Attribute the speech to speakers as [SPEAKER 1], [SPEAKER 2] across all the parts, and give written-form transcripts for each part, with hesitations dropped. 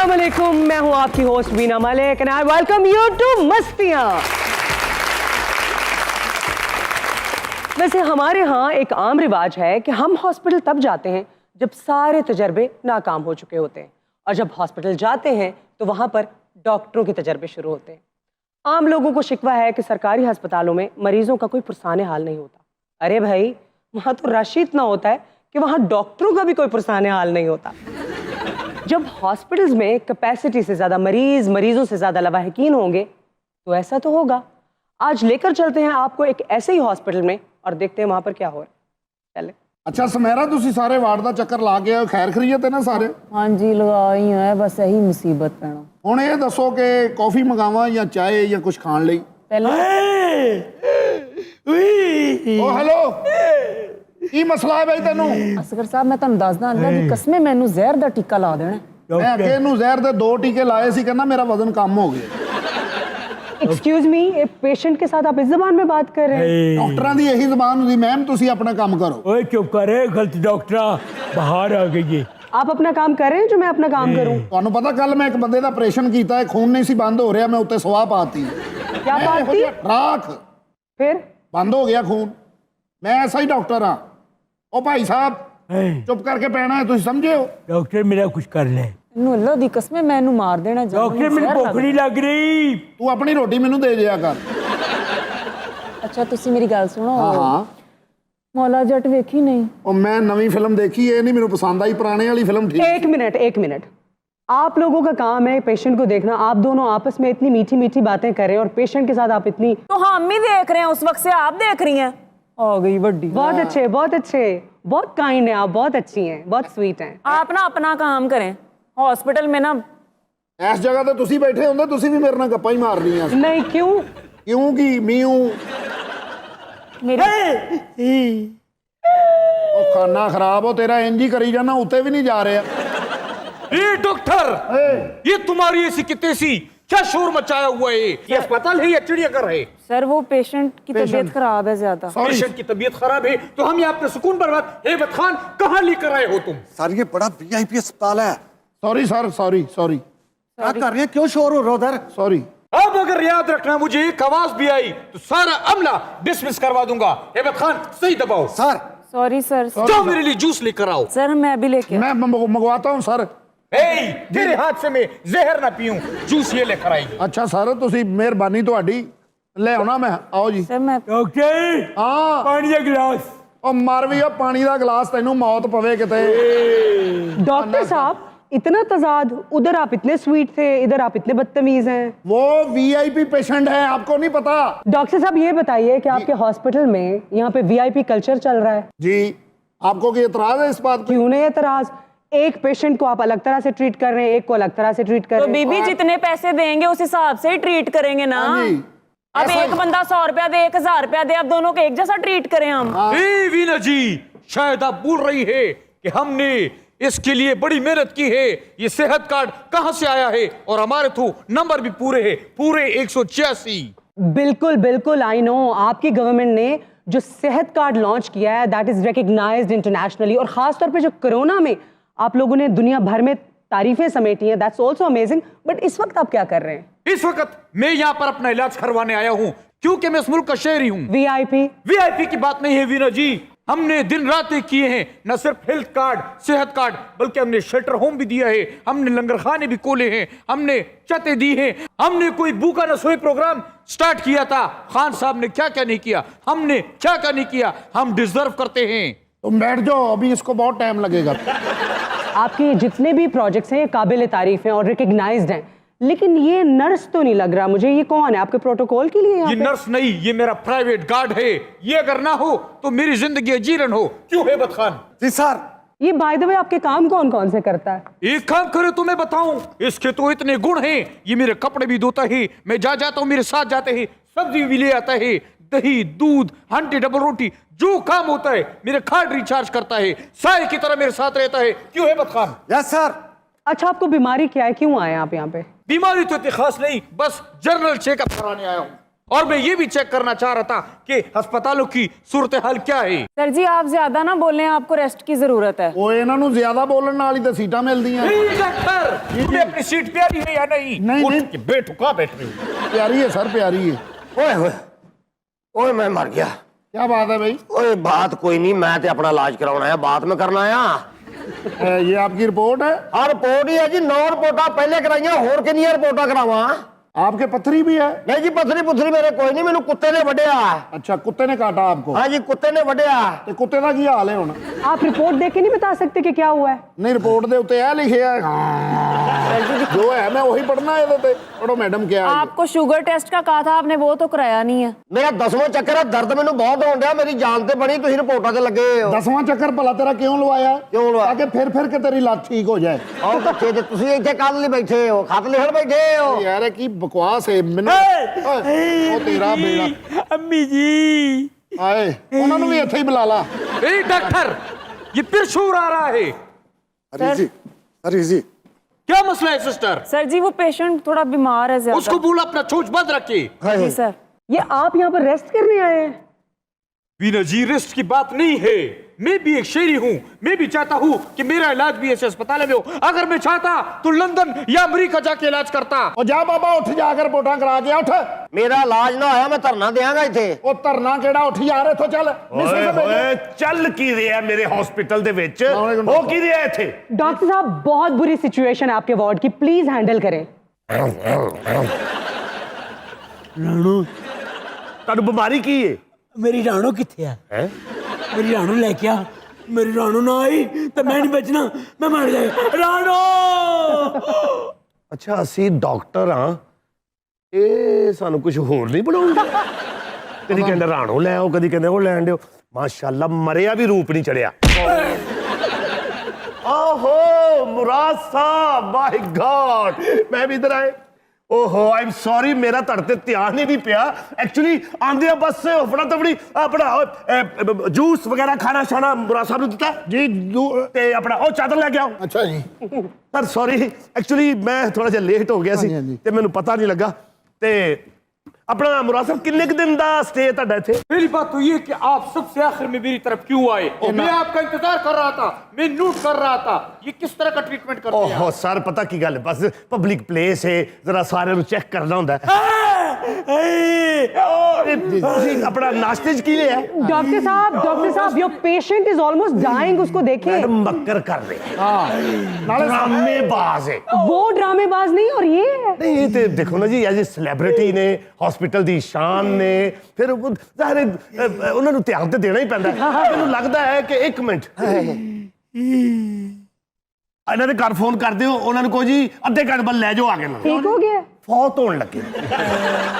[SPEAKER 1] अस्सलाम वालेकुम, मैं हूं आपकी host Veena Malik and I welcome you to Mastiyaan. वैसे हमारे यहाँ एक आम रिवाज है कि हम हॉस्पिटल तब जाते हैं जब सारे तजर्बे नाकाम हो चुके होते हैं, और जब हॉस्पिटल जाते हैं तो वहाँ पर डॉक्टरों के तजर्बे शुरू होते हैं। आम लोगों को शिकवा है कि सरकारी अस्पतालों में मरीजों का कोई पुरसाने हाल नहीं होता। अरे भाई, वहाँ तो रश इतना होता है कि वहाँ डॉक्टरों का भी कोई पुरसाने हाल नहीं होता। जब हॉस्पिटल्स में कैपेसिटी से ज़्यादा मरीजों से ज़्यादा लवाहिकीन होंगे तो ऐसा तो होगा। आज लेकर चलते हैं आपको एक ऐसे ही हॉस्पिटल में और देखते हैं वहाँ पर क्या हो रहा है। चले।
[SPEAKER 2] अच्छा ਸਮੈਰਾ, ਤੁਸੀਂ ਸਾਰੇ ਵਾਰਡ ਦਾ ਚੱਕਰ ਲਾ ਕੇ ਆਏ, ਖੈਰ ਖਰੀਅਤ ਹੈ ਨਾ ਸਾਰੇ?
[SPEAKER 3] ਹਾਂਜੀ ਲਗਾ ਹੀ ਹੈ, ਬਸ ਇਹੀ ਮੁਸੀਬਤ ਪੈਣਾ।
[SPEAKER 2] ਹੁਣ ਇਹ ਦੱਸੋ ਕਿ ਕਾਫੀ ਮੰਗਾਵਾਂ ਜਾਂ ਚਾਹ ਜਾਂ ਕੁਝ ਖਾਣ ਲਈ?
[SPEAKER 3] ਪਹਿਲਾਂ
[SPEAKER 2] ਓ ਹੈਲੋ, ਕੀ ਮਸਲਾ ਹੈ ਬਈ ਤੈਨੂੰ?
[SPEAKER 3] ਅਸਗਰ ਸਾਹਿਬ, ਮੈਂ ਤੁਹਾਨੂੰ ਦੱਸਦਾ ਅੱਲਾ ਦੀ ਕਸਮ, ਮੈਨੂੰ ਜ਼ਹਿਰ ਦਾ ਟੀਕਾ ਲਾ देना।
[SPEAKER 2] ਮੈਂ ਅੱਗੇ ਇਹਨੂੰ ਜ਼ਹਿਰ ਦੇ 2 ਟੀਕੇ ਲਾਏ ਸੀ, ਕਹਿੰਦਾ ਮੇਰਾ ਵਜ਼ਨ ਕਮ ਹੋ ਗਿਆ।
[SPEAKER 1] एक्सक्यूज मी, एक पेशेंट के साथ आप इस जबान में बात कर रहे हैं?
[SPEAKER 2] ਡਾਕਟਰਾਂ ਦੀ ਇਹੀ ਜ਼ਬਾਨ ਹੁੰਦੀ। ਮੈਮ ਤੁਸੀਂ ਆਪਣਾ ਕੰਮ ਕਰੋ।
[SPEAKER 4] ओए चुप करे, गलत डॉक्टर बाहर आ गई है।
[SPEAKER 1] आप अपना काम कर रहे हैं जो मैं अपना काम करूं?
[SPEAKER 2] ਤੁਹਾਨੂੰ ਪਤਾ ਕੱਲ ਮੈਂ ਇੱਕ ਬੰਦੇ ਦਾ ਆਪਰੇਸ਼ਨ ਕੀਤਾ ਹੈ, ਖੂਨ ਨਹੀਂ ਸੀ ਬੰਦ ਹੋ ਰਿਹਾ, ਮੈਂ ਉੱਤੇ ਸਵਾਹ ਪਾਤੀ।
[SPEAKER 1] क्या बात थी?
[SPEAKER 2] ਰਾਖ
[SPEAKER 1] फिर
[SPEAKER 2] ਬੰਦ ਹੋ ਗਿਆ ਖੂਨ। ਮੈਂ ਐਸਾ ਹੀ ਡਾਕਟਰ ਹਾਂ। ਉਹ ਭਾਈ ਸਾਹਿਬ ਚੁੱਪ ਕਰਕੇ ਪੈਣਾ ਹੈ, ਤੁਸੀਂ ਸਮਝੇ ਹੋ?
[SPEAKER 4] डॉक्टर मेरा कुछ कर ले।
[SPEAKER 3] ਇਹਨੂੰ ਅੱਲਾ ਦੀ ਕਸਮ, ਮੈਂ ਇਹਨੂੰ ਮਾਰ ਦੇਣਾ।
[SPEAKER 4] डॉक्टर मेरी भूख नहीं लग रही।
[SPEAKER 2] ਤੂੰ ਆਪਣੀ ਰੋਟੀ ਮੈਨੂੰ ਦੇ ਦਿਆ ਕਰ।
[SPEAKER 3] ਅੱਛਾ ਤੁਸੀਂ ਮੇਰੀ ਗੱਲ ਸੁਣੋ।
[SPEAKER 2] ਹਾਂ,
[SPEAKER 3] ਮੌਲਾ ਜੱਟ ਵੇਖੀ ਨਹੀਂ?
[SPEAKER 2] ਉਹ ਮੈਂ ਨਵੀਂ ਫਿਲਮ ਦੇਖੀ, ਇਹ नहीं ਮੈਨੂੰ ਪਸੰਦ आई, पुराने वाली फिल्म ठीक।
[SPEAKER 1] एक मिनट, आप लोगों का काम है पेशेंट को देखना। आप दोनों आपस में इतनी मीठी मीठी बातें कर रहे हैं और पेशेंट के साथ आप इतनी।
[SPEAKER 3] तो हम ही देख रहे हैं, उस वक्त से आप देख रही हैं। आ गई बड़ी।
[SPEAKER 1] बहुत अच्छे, बहुत काइंड है आप, बहुत अच्छी हैं, बहुत स्वीट हैं।
[SPEAKER 3] आप ना अपना काम करें। हॉस्पिटल में ना
[SPEAKER 2] ਇਸ ਜਗ੍ਹਾ ਤੇ ਤੁਸੀਂ ਬੈਠੇ ਹੁੰਦੇ, ਤੁਸੀਂ ਵੀ ਮੇਰੇ ਨਾਲ ਗੱਪਾਂ ਹੀ ਮਾਰਨੀਆਂ ਸੀ।
[SPEAKER 1] नहीं, क्यों?
[SPEAKER 2] ਕਿਉਂਕਿ ਮੀਊ
[SPEAKER 3] मेरी
[SPEAKER 2] ਉਹ ਖਾਨਾ ਖਰਾਬ ਹੋ ਤੇਰਾ, ਇੰਜ ਹੀ ਕਰੀ ਜਾਣਾ, ਉੱਤੇ ਵੀ ਨਹੀਂ ਜਾ ਰਿਹਾ।
[SPEAKER 5] ए डॉक्टर, ये तुम्हारी ऐसी की तैसी क्या शोर मचाया हुआ है? ये अस्पताल है या चिड़ियाघर है?
[SPEAKER 3] सर वो पेशेंट की तबीयत खराब है ज्यादा।
[SPEAKER 5] पेशेंट की तबीयत खराब है तो हम यहाँ पे सुकून बर्बाद। हेबत खान, कहाँ लेकर आए हो तुम?
[SPEAKER 6] सर ये बड़ा वीआईपी अस्पताल है।
[SPEAKER 2] सॉरी सर, सॉरी
[SPEAKER 6] क्या कर रहे हैं, क्यों शोर हो रहा उधर?
[SPEAKER 2] सॉरी।
[SPEAKER 5] अब अगर याद रखना मुझे एक आवाज भी आई तो सारा अमला डिसमिस करवा दूंगा। हेबत खान सही दबाओ।
[SPEAKER 6] Sir
[SPEAKER 3] sorry sir.
[SPEAKER 5] जाओ मेरे लिए जूस लेकर आओ।
[SPEAKER 3] सर मैं भी लेके
[SPEAKER 2] मैं मंगवाता हूँ सर।
[SPEAKER 5] तेरे हाथ से मैं जहर ना पीऊं, जूस ये लेकर आएगी।
[SPEAKER 2] अच्छा सर, ਤੁਸੀਂ ਮਿਹਰਬਾਨੀ ਤੁਹਾਡੀ, ਲੈ ਆਉਣਾ ਮੈਂ। ਆਓ ਜੀ।
[SPEAKER 3] सर मैं
[SPEAKER 4] डॉक्टर
[SPEAKER 2] ਹਾਂ,
[SPEAKER 4] पानी का गिलास।
[SPEAKER 2] ਉਹ ਮਰ ਵੀ, ਉਹ ਪਾਣੀ ਦਾ ਗਲਾਸ, ਤੈਨੂੰ ਮੌਤ ਪਵੇ ਕਿਤੇ।
[SPEAKER 1] डॉक्टर साहब, इतना तजाद, उधर आप इतने स्वीट थे, इधर आप इतने बदतमीज हैं।
[SPEAKER 2] वो वीआईपी पेशेंट है, आपको नहीं पता?
[SPEAKER 1] डॉक्टर साहब ये बताइए कि आपके हॉस्पिटल में यहाँ पे वीआईपी कल्चर चल रहा है?
[SPEAKER 2] जी, आपको कोई एतराज है इस बात पे?
[SPEAKER 1] क्यों नहीं एतराज? एक पेशेंट को आप अलग तरह से ट्रीट कर रहे हैं, एक को अलग तरह से ट्रीट कर
[SPEAKER 3] तो
[SPEAKER 1] रहे हैं।
[SPEAKER 3] बीबी जितने पैसे देंगे उस हिसाब से ही ट्रीट करेंगे ना।
[SPEAKER 2] हाँ जी।
[SPEAKER 3] अब
[SPEAKER 2] ऐसा
[SPEAKER 3] एक बंदा 100 रुपया दे, 1000 रुपया दे, अब दोनों को एक जैसा ट्रीट करें हम।
[SPEAKER 5] ए वीना जी, शायद आप भूल रही है कि हमने इसके लिए बड़ी मेहनत की है। ये सेहत कार्ड कहां से आया है और हमारे थ्रू नंबर भी पूरे है, पूरे 186।
[SPEAKER 1] बिल्कुल बिल्कुल, आई नो। आपकी गवर्नमेंट ने जो सेहत कार्ड लॉन्च किया है दैट इज रिकग्नाइज्ड इंटरनेशनली, और खासतौर पे जो कोरोना में आप लोगों ने दुनिया भर में तारीफें समेटी हैं, दैट्स आल्सो अमेजिंग। बट इस वक्त आप क्या कर रहे हैं?
[SPEAKER 5] इस वक्त मैं यहाँ पर अपना इलाज करवाने आया हूँ क्योंकि मैं इस मुल्क का शहरी हूँ। वीआईपी की बात नहीं है वीना जी, हमने दिन रात एक किए हैं। न सिर्फ हेल्थ कार्ड, सेहत कार्ड, बल्कि हमने शेल्टर होम भी दिया है, हमने लंगर खाने भी खोले हैं, हमने छतें दी हैं, हमने कोई भूखा न सोए प्रोग्राम स्टार्ट किया था। खान साहब ने क्या क्या नहीं किया, हमने क्या क्या नहीं किया। हम डिजर्व करते हैं।
[SPEAKER 2] तुम बैठ जाओ, अभी इसको बहुत टाइम लगेगा।
[SPEAKER 1] आपके जितने भी प्रोजेक्ट्स हैं ये काबिल तारीफ हैं और रिकग्नाइज्ड हैं, लेकिन ये नर्स तो नहीं लग रहा मुझे। ये कौन है आपके प्रोटोकॉल के लिए?
[SPEAKER 5] ये नर्स नहीं, ये मेरा प्राइवेट गार्ड है। ये अगर ना हो तो मेरी जिंदगी अजीरन हो। क्यों हेबत खान?
[SPEAKER 6] जी सर।
[SPEAKER 1] ये बाय द वे आपके काम कौन कौन से करता है?
[SPEAKER 5] एक काम करे तो मैं बताऊं, इसके तो इतने गुण हैं। ये मेरे कपड़े भी धोता है, मैं जा जाता हूं मेरे साथ जाते हैं, सब्जी भी ले आता है, दही दूध हंडी डबल रोटी जो काम होता है मेरे कार्ड रिचार्ज करता है, साय की तरह मेरे साथ रहता है। क्यों हेबत खान?
[SPEAKER 6] Yes sir.
[SPEAKER 1] अच्छा, आपको बीमारी क्या है, क्यों आए आप यहाँ पे?
[SPEAKER 5] बीमारी तो इतनी खास नहीं, बस जनरल चेकअप कराने आया हूँ। और मैं ये भी चेक करना चाह रहा था कि अस्पतालों की सूरत हाल क्या है।
[SPEAKER 3] सर जी आप ज्यादा ना बोलें, आपको रेस्ट की जरूरत है।
[SPEAKER 2] ਉਹ ਇਹਨਾਂ ਨੂੰ ਜ਼ਿਆਦਾ ਬੋਲਣ ਨਾਲ ਹੀ ਤਾਂ ਸੀਟਾਂ ਮਿਲਦੀਆਂ
[SPEAKER 5] नहीं, डॉक्टर, तुम्हें अपनी सीट प्यारी है या नहीं?
[SPEAKER 2] नहीं,
[SPEAKER 5] उठ
[SPEAKER 2] नहीं।
[SPEAKER 5] के बैठो, कहाँ बैठ रहे हो?
[SPEAKER 2] ਪਿਆਰੀ ਹੈ ਸਰ ਪਿਆਰੀ ਹੈ
[SPEAKER 7] ओए ओए ओए मैं मर गया।
[SPEAKER 2] ਕੀ ਬਾਤ ਹੈ भाई
[SPEAKER 7] ओए बात कोई नहीं, मैं तो अपना इलाज कराना है, बात में करना आया।
[SPEAKER 2] ये आपकी रिपोर्ट है
[SPEAKER 7] हाँ रिपोर्ट ही है जी, 9 रिपोर्टा पहले कराइया, होर कितनी रिपोर्टा करावा?
[SPEAKER 2] आपके पत्थरी भी है
[SPEAKER 7] नहीं जी पथरी पुथरी मेरे कोई नहीं, मैनू कुत्ते ने वड्या।
[SPEAKER 2] अच्छा कुत्ते ने काटा आपको
[SPEAKER 7] हाँ जी कुत्ते ने वड्या।
[SPEAKER 2] ਤੇ ਕੁੱਤੇ ਦਾ ਕੀ ਹਾਲ ਹੈ ਹੁਣ
[SPEAKER 1] आप रिपोर्ट देख के नहीं बता सकते कि क्या हुआ है?
[SPEAKER 2] ਨਹੀਂ ਰਿਪੋर्ट ਦੇ ਉੱਤੇ ਇਹ ਲਿਖਿਆ ਹੈ जो है मैं वही पढ़ना है ਇਹਦੇ ਤੇ ਪੜੋ ਮੈਡਮ क्या है
[SPEAKER 3] आपको शुगर टेस्ट का कहा था आपने, वो तो कराया नहीं है।
[SPEAKER 7] मेरा 10वां चक्कर है, दर्द मैनू बहुत होन डया, मेरी जान ते बनी, तुसीं रिपोर्टा ते लगे हो।
[SPEAKER 2] 10वां ਚੱਕਰ ਭਲਾ ਤੇਰਾ ਕਿਉਂ ਲਵਾਇਆ
[SPEAKER 7] क्यों लवाया?
[SPEAKER 2] ताकि फिर के तेरी ਲੱਤ ਠੀਕ ਹੋ ਜਾਏ
[SPEAKER 7] आओ बच्चे ते तुसीं इत्थे कल नहीं बैठे हो, खत लिखण बैठे हो।
[SPEAKER 2] ਯਾਰ ਇਹ ਕੀ ਬਕਵਾਸ ਹੈ ਮੈਨੂੰ ਓਏ, ਉਹ ਤੇਰਾ ਬੇੜਾ
[SPEAKER 4] अम्मी जी
[SPEAKER 2] ਆਏ ਉਹਨਾਂ ਨੂੰ ਵੀ ਇੱਥੇ ਹੀ ਬੁਲਾ ਲਾ
[SPEAKER 5] ए डॉक्टर, ये फिर शोर आ रहा है,
[SPEAKER 6] अरे जी
[SPEAKER 5] क्या मसला है सिस्टर?
[SPEAKER 3] सर जी वो पेशेंट थोड़ा बीमार है ज्यादा।
[SPEAKER 5] उसको बोलो अपना चोंच बंद रखे।
[SPEAKER 3] जी सर।
[SPEAKER 1] ये आप यहाँ पर रेस्ट करने आए हैं?
[SPEAKER 5] वीना जी रेस्ट की बात नहीं है, मैं भी एक शहरी हूँ, मैं भी चाहता हूँ कि मेरा इलाज भी ऐसे अस्पताल में हो। अगर मैं चाहता तो लंदन या अमेरिका जाके इलाज करता।
[SPEAKER 2] ਉਹ ਜਾ ਬਾਬਾ ਉੱਠ ਜਾ ਕੇ ਰਿਪੋਰਟਾਂ ਕਰਾ ਕੇ ਆ, ਉੱਠ
[SPEAKER 7] मेरा इलाज ना होया मैं धरना देंगा इत्थे।
[SPEAKER 2] ਉਹ ਧਰਨਾ ਕਿਹੜਾ ਉੱਠ ਯਾਰ ਇੱਥੋਂ ਚੱਲ
[SPEAKER 8] ਓਏ ਓਏ ਚੱਲ ਕੀ ਰਿਹਾ ਮੇਰੇ ਹਸਪੀਟਲ ਦੇ ਵਿੱਚ ਹੋ ਕੀ ਰਿਹਾ ਇੱਥੇ
[SPEAKER 1] डॉक्टर साहब बहुत बुरी सिचुएशन है आपके वार्ड की, प्लीज हैंडल करें।
[SPEAKER 4] राणो
[SPEAKER 8] ਤੁਹਾਨੂੰ ਬਿਮਾਰੀ ਕੀ ਹੈ
[SPEAKER 4] मेरी राणो किथे है? मेरी राणो लेके आ, मेरी राणो ना आई तो मैं नहीं बचना, मैं मर जाएगा। राणो
[SPEAKER 8] ਅੱਛਾ ਅਸੀਂ ਡਾਕਟਰ ਹਾਂ, ਇਹ ਸਾਨੂੰ ਕੁਝ ਹੋਰ ਨਹੀਂ ਬਣਾਉਂਦਾ। ਕਦੀ ਕਹਿੰਦੇ ਰਾਣੋ ਲੈ ਆਓ, ਕਦੀ ਕਹਿੰਦੇ ਉਹ ਲੈਣ ਦਿਓ। ਮਾਸ਼ਾਅੱਲਾ ਮਰਿਆ ਵੀ ਰੂਪ ਨਹੀਂ ਚੜਿਆ। ਆਹੋ ਮੁਰਾਦ ਸਾਹਿਬ, ਮਾਈ ਗॉड ਮੈਂ ਵੀ ਇਧਰ ਆਏ। ओहो आई एम सॉरी, मेरा ਤੁਹਾਡੇ ਤੇ ਧਿਆਨ ਹੀ ਨਹੀਂ ਪਿਆ। ਐਕਚੁਅਲੀ ਆਂਦੇ ਆ ਬਸ ਫੜਾ ਤਵੜੀ ਆਪਣਾ ਜੂਸ ਵਗੈਰਾ ਖਾਣਾ ਛਾਣਾ ਮੁਰਾਦ ਸਾਹਿਬ ਨੂੰ ਦਿੱਤਾ
[SPEAKER 2] ਜੀ
[SPEAKER 8] ਤੇ ਆਪਣਾ ਉਹ ਚਾਦਰ ਲੈ ਕੇ ਆਓ।
[SPEAKER 2] ਅੱਛਾ ਜੀ
[SPEAKER 8] ਸਰ ਸੌਰੀ, ਐਕਚੁਅਲੀ ਮੈਂ ਥੋੜਾ ਜਿਹਾ ਲੇਟ ਹੋ ਗਿਆ ਸੀ
[SPEAKER 2] ਹਾਂਜੀ।
[SPEAKER 8] ਤੇ ਮੈਨੂੰ ਪਤਾ ਨਹੀਂ ਲੱਗਾ। ਤੇ अपना मुराद साहब किन्ने के दिन दा स्टे ਤੁਹਾਡਾ ਇੱਥੇ?
[SPEAKER 5] पहली बात तो ये कि आप सबसे आखिर में मेरी तरफ क्यों आए? मैं आपका इंतजार कर रहा था, मैं नोट कर रहा था ये किस तरह का ट्रीटमेंट करते हैं।
[SPEAKER 8] ओहो सर पता की गल, बस पब्लिक प्लेस है, जरा सारे ਨੂੰ ਚੈੱਕ ਕਰਨਾ ਹੁੰਦਾ ਹੈ। ਤੁਸੀਂ ਆਪਣਾ ਨਾਸ਼ਤੇ ਚ ਕੀ ਲਿਆ?
[SPEAKER 1] डॉक्टर साहब your patient is almost dying, उसको देखें।
[SPEAKER 8] ਮੈਡਮ ਮੱਕਰ ਕਰ ਰਹੇ ਨਾਲੇ ਡਰਾਮੇਬਾਜ਼ ਹੈ।
[SPEAKER 1] वो ड्रामेबाज नहीं और ये है।
[SPEAKER 8] ਨਹੀਂ ਇਹ ਤੇ ਦੇਖੋ ਨਾ ਜੀ, ਐਜ਼ ਅ ਸੈਲੀਬ੍ਰਿਟੀ ਨੇ, ਹਸਪੀਟਲ ਦੀ ਸ਼ਾਨ ਨੇ, ਫਿਰ ਜ਼ਾਹਿਰ ਉਹਨਾਂ ਨੂੰ ਧਿਆਨ ਤੇ ਦੇਣਾ ਹੀ ਪੈਂਦਾ। ਮੈਨੂੰ ਲੱਗਦਾ ਹੈ ਕਿ 1 ਮਿੰਟ ਇਹਨਾਂ ਦੇ ਘਰ ਫੋਨ ਕਰ ਦਿਓ, ਉਹਨਾਂ ਨੂੰ ਕਹੋ ਜੀ ਅੱਧੇ ਘੰਟੇ ਬਾਅਦ ਲੈ ਜਾਓ ਆ ਕੇ ਨਾ।
[SPEAKER 1] ठीक हो गया?
[SPEAKER 8] ਫੌਤ ਹੋਣ ਲੱਗੇ।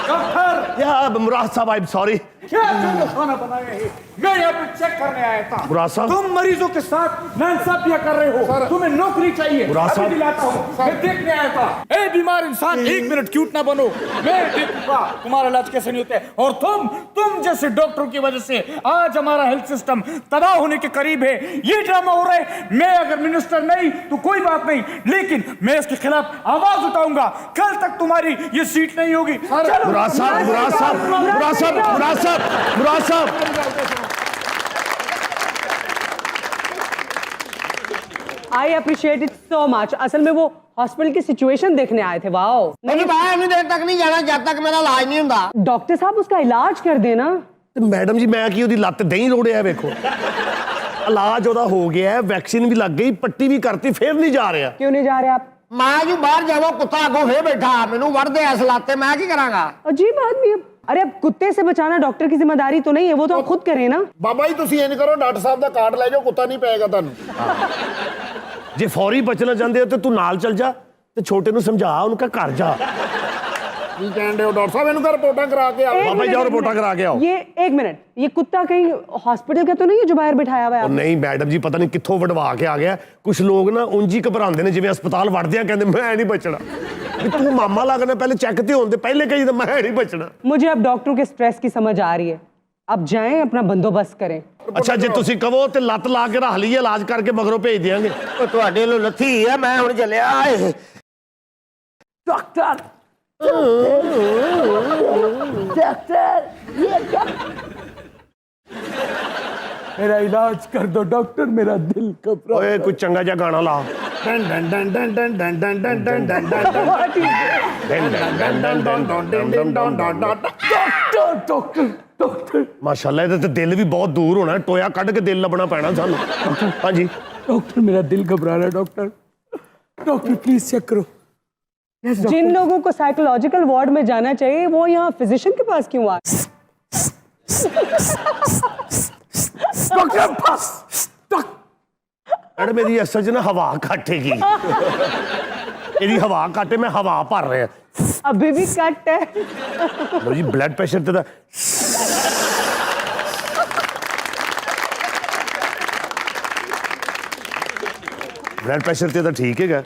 [SPEAKER 5] डॉक्टर
[SPEAKER 8] ਯਾ ਮੁਰਾਦ ਸਾਹਿਬ आई एम सॉरी।
[SPEAKER 5] क्या तुमने खाना बनाया है? मैं यहाँ पे चेक करने आया था।
[SPEAKER 8] मुराद साहब।
[SPEAKER 5] तुम मरीजों के साथ नाइंसाफियां कर रहे हो। तुम्हें नौकरी चाहिए।
[SPEAKER 8] मुराद
[SPEAKER 5] अभी
[SPEAKER 8] साहब।
[SPEAKER 5] दिलाता हूँ। मैं देखने आया था। ए बीमार इंसान 1 मिनट क्यूट ना बनो, मैं देखूंगा तुम्हारा इलाज कैसे नहीं होता है। और तुम जैसे डॉक्टरों की वजह से आज हमारा हेल्थ सिस्टम तबाह होने के करीब है। ये ड्रामा हो रहा है। मैं अगर मिनिस्टर नहीं तो कोई बात नहीं, लेकिन मैं इसके खिलाफ आवाज उठाऊंगा। कल तक तुम्हारी ये सीट नहीं होगी। चलो।
[SPEAKER 8] मुराद साहब, मुराद साहब, मुराद साहब, मुराद साहब, मुराद साहब।
[SPEAKER 1] I appreciate it so much. असल में वो हॉस्पिटल की सिचुएशन देखने आए थे। वाओ।
[SPEAKER 7] नहीं बाहर नहीं देर तक नहीं जाना जब तक मेरा इलाज नहीं ਹੁੰਦਾ।
[SPEAKER 1] डॉक्टर साहब उसका इलाज कर देना।
[SPEAKER 8] ਤੇ ਮੈਡਮ ਜੀ ਮੈਂ ਕੀ ਉਹਦੀ ਲੱਤ ਦਹੀਂ ਰੋੜਿਆ ਵੇਖੋ। ਇਲਾਜ ਉਹਦਾ ਹੋ ਗਿਆ, ਵੈਕਸੀਨ ਵੀ ਲੱਗ ਗਈ, ਪੱਟੀ ਵੀ ਕਰਤੀ, ਫੇਰ ਨਹੀਂ ਜਾ ਰਿਹਾ।
[SPEAKER 1] क्यों नहीं जा रहे आप?
[SPEAKER 7] ਮੈਂ ਜੀ ਬਾਹਰ ਜਾਵਾਂ, ਕੁੱਤਾ ਅੱਗੋਂ ਫੇਰ ਬੈਠਾ, ਮੈਨੂੰ ਵੜਦੇ ਐਸ ਲਾਤੇ, ਮੈਂ ਕੀ ਕਰਾਂਗਾ?
[SPEAKER 1] अजीब आदमी है। अरे अब कुत्ते से बचाना डॉक्टर की जिम्मेदारी तो नहीं है, वो तो आप खुद करें ना।
[SPEAKER 2] ਬਾਬਾ ਜੀ ਤੁਸੀਂ ਇੰਜ ਕਰੋ, ਡਾਕਟਰ ਸਾਹਿਬ ਦਾ ਕਾਰਡ ਲੈ ਜਾਓ, ਕੁੱਤਾ ਨਹੀਂ ਪਏਗਾ ਤੁਹਾਨੂੰ।
[SPEAKER 8] ਜੇ ਫੌਰੀ ਬਚਣਾ ਚਾਹੁੰਦੇ ਹੋ ਤੇ ਤੂੰ ਨਾਲ ਚੱਲ ਜਾ ਤੇ ਛੋਟੇ ਨੂੰ ਸਮਝਾ, ਉਹਨੂੰ ਕਹ ਘਰ ਜਾ।
[SPEAKER 2] ਕੀ ਕਹਿੰਦੇ ਹੋ ਡਾਕਟਰ ਸਾਹਿਬ, ਇਹਨੂੰ ਕਰ ਰਿਪੋਰਟਾਂ ਕਰਾ ਕੇ ਆਓ।
[SPEAKER 1] एक
[SPEAKER 8] बाबा
[SPEAKER 1] मिनट,
[SPEAKER 8] जाओ
[SPEAKER 1] एक
[SPEAKER 8] रिपोर्टा
[SPEAKER 1] मिनट।
[SPEAKER 8] करा के आओ।
[SPEAKER 1] ये 1 मिनट, ये कुत्ता कहीं हॉस्पिटल का तो नहीं है जो बाहर बिठाया हुआ है
[SPEAKER 8] ਉਹ
[SPEAKER 1] आपने?
[SPEAKER 8] ਨਹੀਂ ਮੈਡਮ ਜੀ, ਪਤਾ ਨਹੀਂ ਕਿੱਥੋਂ ਵਡਵਾ ਕੇ ਆ ਗਿਆ। ਕੁਝ ਲੋਕ ਨਾ ਉਂਝ ਹੀ ਘਬਰਾਉਂਦੇ ਨੇ, ਜਿਵੇਂ ਹਸਪਤਾਲ ਵੜਦੇ ਆ ਕਹਿੰਦੇ ਮੈਂ ਨਹੀਂ ਬਚਣਾ। ਵੀ ਤੂੰ ਮਾਮਾ ਲੱਗਣਾ, ਪਹਿਲੇ ਚੈੱਕ ਤੇ ਹੋਣ ਦੇ ਪਹਿਲੇ ਕਹੀ ਤਾਂ ਮੈਂ ਨਹੀਂ ਬਚਣਾ।
[SPEAKER 1] मुझे अब डॉक्टरों के स्ट्रेस की समझ आ रही है। अब जाएं, अपना बंदोबस्त करें।
[SPEAKER 8] ਅੱਛਾ ਜੇ ਤੁਸੀਂ ਕਹੋ ਤੇ ਲੱਤ ਲਾ ਕੇ ਰੱਖ ਲਈਏ, ਇਲਾਜ ਕਰਕੇ ਮਗਰੋਂ ਭੇਜ ਦਿਆਂਗੇ।
[SPEAKER 7] ਉਹ ਤੁਹਾਡੇ ਲੋ ਲੱਥੀ ਆ, ਮੈਂ ਹੁਣ ਚੱਲਿਆ।
[SPEAKER 1] डॉक्टर
[SPEAKER 4] मेरा इलाज कर दो डॉक्टर, मेरा दिल घबरा।
[SPEAKER 8] ਓਏ ਕੋਈ ਚੰਗਾ ਜਿਹਾ ਗਾਣਾ ਲਾ
[SPEAKER 4] डॉक्टर डॉक्टर डॉक्टर
[SPEAKER 8] ਮਾਸ਼ਾਅੱਲਾ ਇਹਦੇ ਤੇ ਦਿਲ ਵੀ ਬਹੁਤ ਦੂਰ ਹੋਣਾ, ਟੋਇਆ ਕੱਢ ਕੇ ਦਿਲ ਲੱਭਣਾ ਪੈਣਾ ਸਾਨੂੰ। ਹਾਂਜੀ
[SPEAKER 4] डॉक्टर मेरा दिल घबरा रहा है डॉक्टर। डॉक्टर प्लीज चेक करो। Yes, doctor.
[SPEAKER 1] जिन लोगों को साइकोलॉजिकल वार्ड में जाना चाहिए वो यहाँ फिजिशियन के पास क्यों आए?
[SPEAKER 4] डॉक्टर बस
[SPEAKER 8] ਮੈਡਮ ਇਹਦੀ ਅਸਲ 'ਚ ਨਾ ਹਵਾ ਘੱਟ ਹੈਗੀ, ਇਹਦੀ ਹਵਾ ਘੱਟ ਹੈ, ਮੈਂ ਹਵਾ ਭਰ ਰਿਹਾ।
[SPEAKER 1] अभी भी कट है।
[SPEAKER 8] ਲਓ ਜੀ ਬਲੱਡ ਪ੍ਰੈਸ਼ਰ ਤੇ ਤਾਂ ਬਲੱਡ ਪ੍ਰੈਸ਼ਰ ਤੇ ਤਾਂ ਠੀਕ ਹੈਗਾ।